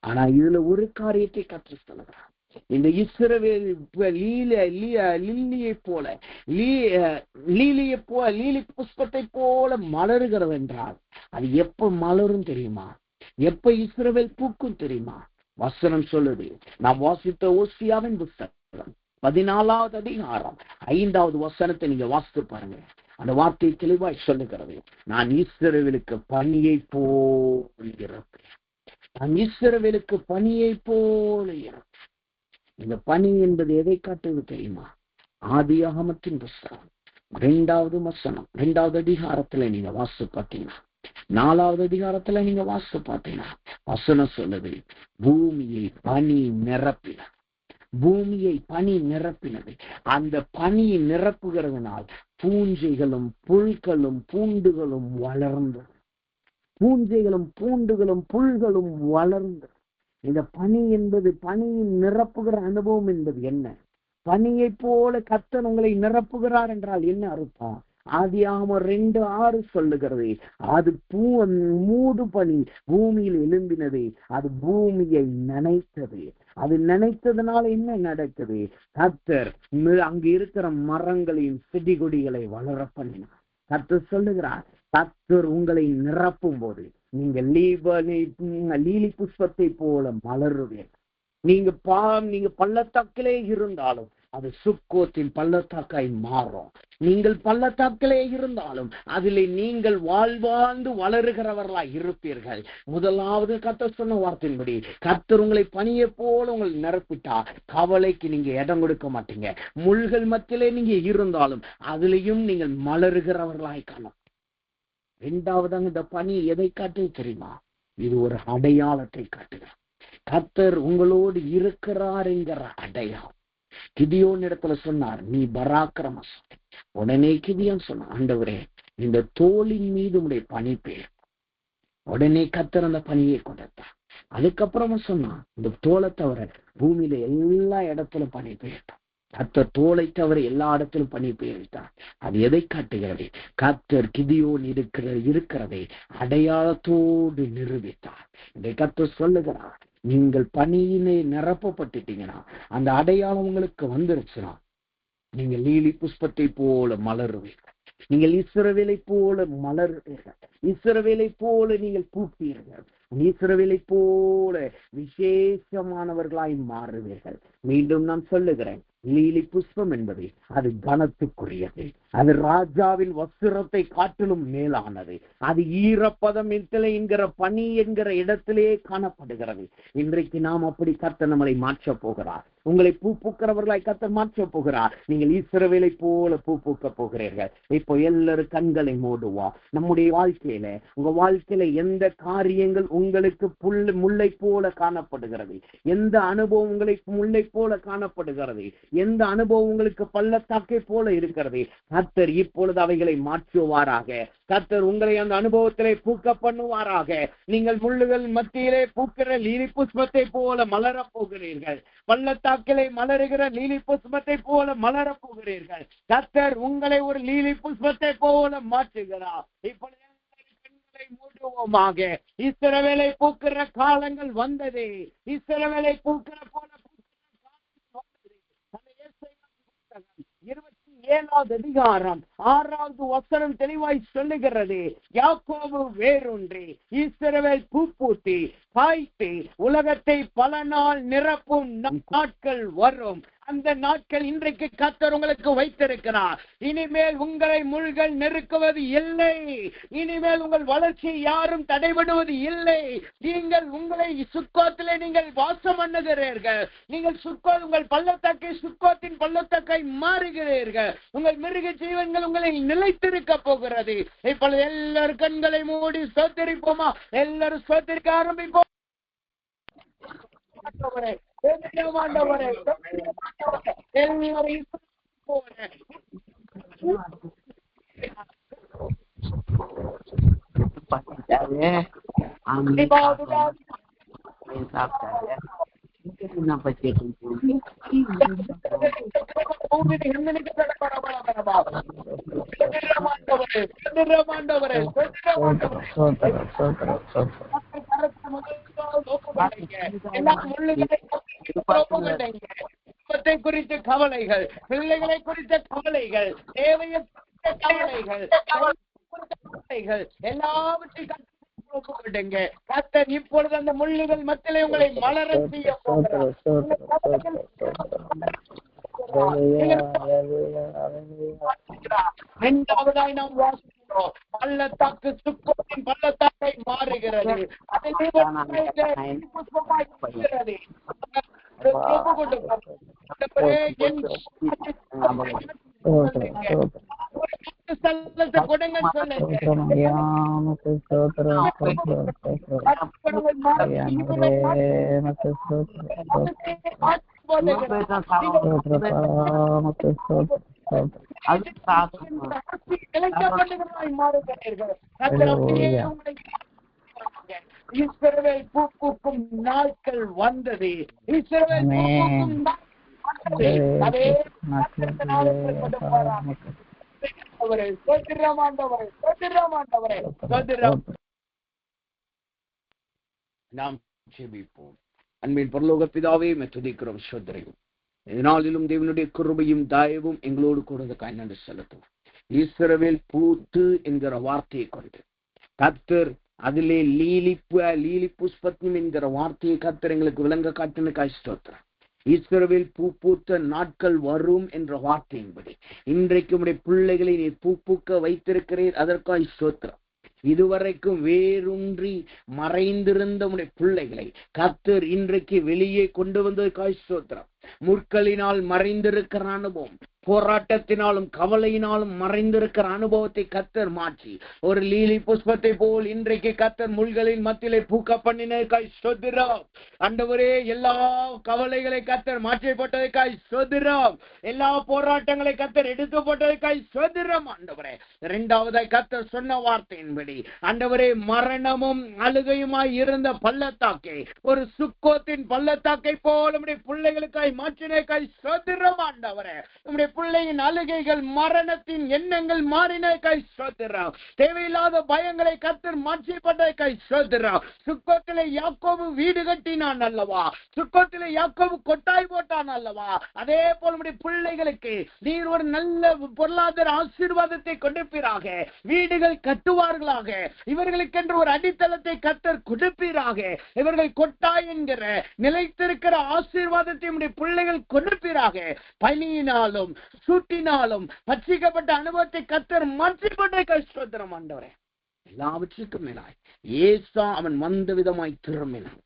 ஆனா இதுல ஒரு காரியத்தை கற்று சொல்லுகிறான். இந்த இஸ்ரவேல் லீலி புஷ்பத்தை போல மலருகிறது என்றால் அது எப்ப மலரும் தெரியுமா? எப்ப இஸ்ரவேல் பூக்கும் தெரியுமா? வசனம் சொல்லுது. நான் வாசித்த ஓசியாவின் புஸ்தகம் 14வது அதிகாரம் 5வது வசனத்தை நீங்க வாசித்து பாருங்க. அந்த வார்த்தை தெளிவாய் சொல்லுகிறது, நான் இஸ்ரவேலுக்கு பனியை போல் இருப்பேன். நான் இஸ்ரவேலுக்கு பனியை போல இருப்பேன். இந்த பனி என்பது எதை காட்டுவது தெரியுமா? ஆதியாகமத்தின் புஸ்தகம் 2வது வசனம் 2வது அதிகாரத்துல நீங்க வாசித்து பார்த்தீங்கன்னா, 4வது அதிகாரத்துல நீங்க வாசித்து பார்த்தீங்கன்னா வசனம் சொல்லுது, பூமியை பனி நிரப்பினது. பூமியை பனி நிரப்பினது. அந்த பனி நிரப்புகிறதுனால் பூஞ்சைகளும் புல்களும் பூண்டுகளும் வளர்ந்தது. பூஞ்சைகளும் பூண்டுகளும் புல்களும் வளர்ந்தது. இந்த பனி என்பது, பனியின் நிரப்புகிற அனுபவம் என்பது என்ன? பனியை போல கர்த்தர் உங்களை நிரப்புகிறார் என்றால் என்ன அர்த்தம்? ஆதியாகமம் 2:6 சொல்லுகிறது, அது மூடு பனி பூமியில் எழும்பினது, அது பூமியை நனைத்தது. அது நினைத்ததுனால என்ன நடக்குது? கர்த்தர் அங்கு இருக்கிற மரங்களையும் செடி கொடிகளை வளர பண்ணினார். கர்த்தர் சொல்லுகிறார், கர்த்தர் உங்களை நிரப்பும் போது நீங்கள் லீலி புஷ்பத்தை போல மலருவீர்கள். நீங்க பள்ளத்தாக்கிலே இருந்தாலும் அது சுக்கோத்தின் பள்ளத்தாக்காய் மாறும். நீங்கள் பள்ளத்தாக்கிலே இருந்தாலும் அதிலே நீங்கள் வாழ்வாழ்ந்து வளருகிறவர்களாய் இருப்பீர்கள். முதலாவது கர்த்தர் சொன்ன வார்த்தையின்படி கர்த்தர் உங்களை பனியை போல உங்களை நிரப்பிட்டா கவலைக்கு நீங்க இடம் கொடுக்க மாட்டீங்க. முள்கள் மத்தியிலே நீங்க இருந்தாலும் அதிலையும் நீங்கள் மலருகிறவர்களாய் காணும். இரண்டாவதாக இந்த பனி எதை காட்டு தெரியுமா? இது ஒரு அடையாளத்தை காட்டுகிறார். கர்த்தர் உங்களோடு இருக்கிறார் என்கிற அடையாளம். கிதியோன் இடத்துல சொன்னார், நீ பராக்கிரமசாலி. உடனே கிதியோன் சொன்னார், ஆண்டவரே இந்த தோளின் மீது உடைய பனி பெய்யும். உடனே கர்த்தர் அந்த பனியை கொடுத்தார். அதுக்கப்புறமா சொன்னா, இந்த தோலை தவிர பூமியில எல்லா இடத்திலும் பனி பெய்யட்டும். கர்த்தர் தோலை தவிர எல்லா இடத்திலும் பனி பெய்வித்தார். அது எதை காட்டுகிறது? கர்த்தர் கிதியோன் இருக்கிறதை அடையாளத்தோடு நிரூபித்தார். இதை கர்த்தர் சொல்லுகிறார், நீங்கள் பனியினை நிரப்பப்பட்டுட்டீங்கன்னா, அந்த அடையாளம் உங்களுக்கு வந்துருச்சுன்னா, நீங்க லீலி புஷ்பத்தை போல மலருவீர்கள். நீங்கள் இஸ்ரவேலை போல மலருவீர்கள். இஸ்ரவேலை போல நீங்கள் பூப்பீர்கள். இஸ்ரவேலை போல விசேஷமானவர்களாய் மாறுவீர்கள். மீண்டும் நான் சொல்லுகிறேன், லீலி புஷ்பம் என்பது அது கனத்துக்குரியது. அது ராஜாவின் வஸ்திரத்தை காட்டிலும் மேலானது. அது ஈரப்பதம் என்கிற பனி என்கிற இடத்திலே காணப்படுகிறது. இன்றைக்கு நாம் அப்படி கர்த்தர் நம்மளை மாற்ற போகிறார். உங்களை பூ பூக்கிறவர்களாய் கர்த்தர் மாற்ற போகிறார். நீங்கள் இஸ்ரவேலை போல பூ பூக்க போகிறீர்கள். இப்போ எல்லாரும் கண்களை மூடுவோம். நம்முடைய வாழ்க்கையில, உங்க வாழ்க்கையில எந்த காரியங்கள் உங்களுக்கு முல்லை போல காணப்படுகிறது, எந்த அனுபவம் உங்களுக்கு முல்லை போல காணப்படுகிறது, எந்த அனுபவம் உங்களுக்கு பள்ளத்தாக்கை போல இருக்கிறது, கர்த்தர் இப்பொழுது அவைகளை மாற்றுவாராக. கர்த்தர் உங்களை அந்த அனுபவத்திலே பூக்க பண்ணுவாராக. நீங்கள் முள்ளுகள் மத்தியிலே பூக்கிற லீலி புஷ்பத்தை போல மலரப் போகிறீர்கள். பள்ளத்தாக்கிலே மலருகிற லீலி புஷ்பத்தை போல மலரப் போகிறீர்கள். கர்த்தர் உங்களை ஒரு லீலி புஷ்பத்தை போல மாற்றுகிறார். இப்பொழுது மூடுவோமாக. இஸ்ரவேலை பூக்கிற காலங்கள் வந்தது. இஸ்ரவேலை பூக்கிற போல 27வது அதிகாரம் 6வது வசனம் தெளிவாய் சொல்லுகிறது, யாக்கோபு வேரூன்றி இஸ்ரவேல் பூ பூத்தி காய்த்து உலகத்தை பல நாள் நிரப்பும் நாட்கள் வரும். அந்த நாட்கள் இன்றைக்கு கர்த்தர் உங்களுக்கு வைத்திருக்கிறார். இனிமேல் உங்களை முள்கள் நெருக்குவது இல்லை. இனிமேல் உங்கள் வளர்ச்சியை யாரும் தடைபடுவது இல்லை. நீங்கள் உங்களை சுக்கோத்திலே நீங்கள் வாசம் பண்ணுகிறீர்கள். நீங்கள் உங்கள் பள்ளத்தாக்கை சுக்கோத்தின் பள்ளத்தாக்கை மாறுகிறீர்கள். உங்கள் மிருக ஜீவன்கள் உங்களை நிலைத்திருக்க போகிறது. இப்பொழுது எல்லாரும் கண்களை மூடி ஸ்தோத்திரிப்போமா? எல்லாரும் ஸ்தோத்திரிக்க ஆரம்பிப்போம். குறித்த கவலைகள், பிள்ளைகளை குறித்த கவலைகள், தேவையை கவலைகள், எல்லாவற்றையும் கர்த்தர் இப்பொழுது அந்த முள்ளுகள் மத்தியிலே உங்களை மலர செய்ய போகிறார். இரண்டாவதாய் நாம் வாசிக்கிறோம், பள்ளத்தாக்கு சுக்கோத்தின் பள்ளத்தாக்கை மாறுகிறது. இஸ்ரவேல் பூக்கும் நாட்கள் வந்தது. இஸ்ரவேல் பூக்கும் அதே நாம் ஜெபிப்போம். அன்பின் பரலோக பிதாவே, துதிக்கிறோம், ஸ்தோத்திரிக்கிறோம். இதனாலும் தேவனுடைய கிருபையும் தயவும் எங்களோடு கூட நன்றி செலுத்தும். இஸ்ரவேல் பூத்து என்கிற வார்த்தையை கொண்டு கர்த்தர் அதிலே லீலி புஷ்பத்னம் என்கிற வார்த்தையை கர்த்தர் எங்களுக்கு விளங்க காட்டினுக்காய் ஸ்தோத்திரம். இஸ்ரவேல் பூ பூத்த நாட்கள் வரும் என்ற வார்த்தையின்படி இன்றைக்கு உடைய பிள்ளைகளை நீ பூ பூக்க வைத்திருக்கிறீர், அதற்காய் ஸ்தோத்திரம். இதுவரைக்கும் வேரூன்றி மறைந்திருந்த உடைய பிள்ளைகளை கர்த்தர் இன்றைக்கு வெளியே கொண்டு வந்ததற்காய் ஸ்தோத்திரம். முற்களினால் மறைந்திருக்கிற அனுபவம், போராட்டத்தினாலும் கவலையினாலும் மறைந்திருக்கிற அனுபவத்தை கர்த்தர் மாற்றி ஒரு லீலி புஷ்பத்தை போல் இன்றைக்கு கர்த்தர் முள்களின் மத்தியிலே பூக்க பண்ணினதற்காய் ஸ்தோத்திரம். ஆண்டவரே, எல்லா கவலைகளை கர்த்தர் மாற்றி போட்டதற்காய் ஸ்தோத்திரம். எல்லா போராட்டங்களை கர்த்தர் எடுத்து போட்டதற்காய் ஸ்தோத்திரம். ஆண்டவரே, இரண்டாவதாய் கர்த்தர் சொன்ன வார்த்தையின்படி ஆண்டவரே, மரணமும் அழுகையுமாய் இருந்த பள்ளத்தாக்கை ஒரு சுக்கோத்தின் பள்ளத்தாக்கை போல நம்முடைய பிள்ளைகளுக்காய் மாற்றினதற்காய் ஸ்தோத்திரம். ஆண்டவரே, நம்முடைய பிள்ளையின் அழுகைகள், மரணத்தின் எண்ணங்கள் மாறினதற்காய் ஸ்தோத்திரம். தேவையில்லாத பயங்களை கர்த்தர் மாற்றிப்பட்டதற்காய் ஸ்தோத்திரம். சுக்கோத்திலே யாக்கோபு வீடு கட்டினான் அல்லவா, சுக்கோத்திலே யாக்கோபு கொட்டாய் போட்டான் அல்லவா, அதே போல நம்முடைய பிள்ளைகளுக்கு நீர் ஒரு நல்ல பொருளாதார ஆசீர்வாதத்தை கொடுப்பீராக, வீடுகள் கட்டுவார்களாக, இவர்களுக்கென்று ஒரு அடித்தளத்தை கர்த்தர் கொடுப்பீராக, இவர்கள் கொட்டாய் என்கிற நிலைத்திருக்கிற ஆசீர்வாதத்தை நம்முடைய பிள்ளைகள் கொடுப்பீராக. பனியினாலும் சூட்டினாலும் பட்சிக்கப்பட்ட அனுபவத்தை கர்த்தர் மாற்றிக்கொண்டே ஸ்தோத்திரம். ஆண்டவரே, எல்லாவற்றுக்கும் மேலாய் ஏசா அவன் வந்த விதமாய் திரும்பினான்.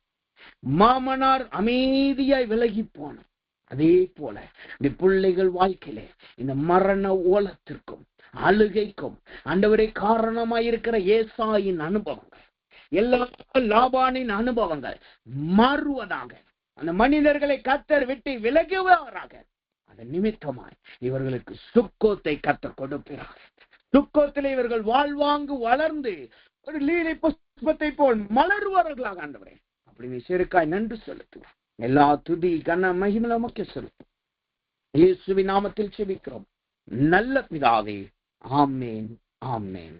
மாமனார் அமைதியாய் விலகி போனான். அதே போல இந்த பிள்ளைகள் வாழ்க்கையிலே இந்த மரண ஓலத்திற்கும் அழுகைக்கும் ஆண்டவரே காரணமாயிருக்கிற ஏசாயின் அனுபவங்கள், எல்லா லாபானின் அனுபவங்கள் மாறுவதாக, அந்த மனிதர்களை கர்த்தர் விட்டு விலகுவாராக. அதன் நிமித்தமாய் இவர்களுக்கு சுக்கோத்தை கர்த்தர் கொடுக்கிறார். சுக்கோத்திலே இவர்கள் வாழ்வாங்கு வளர்ந்து ஒரு லீலை புஷ்பத்தை போல் மலர்வார்களாக. ஆண்டவரே, அப்படி சிறுக்காய் நன்றி செலுத்துவோம். எல்லா துதி கன மகிமை நமக்கு செலுத்தும். இயேசுவின் நாமத்தில் செபிக்கிறோம் நல்ல பிதாவே, ஆமென், ஆமென்.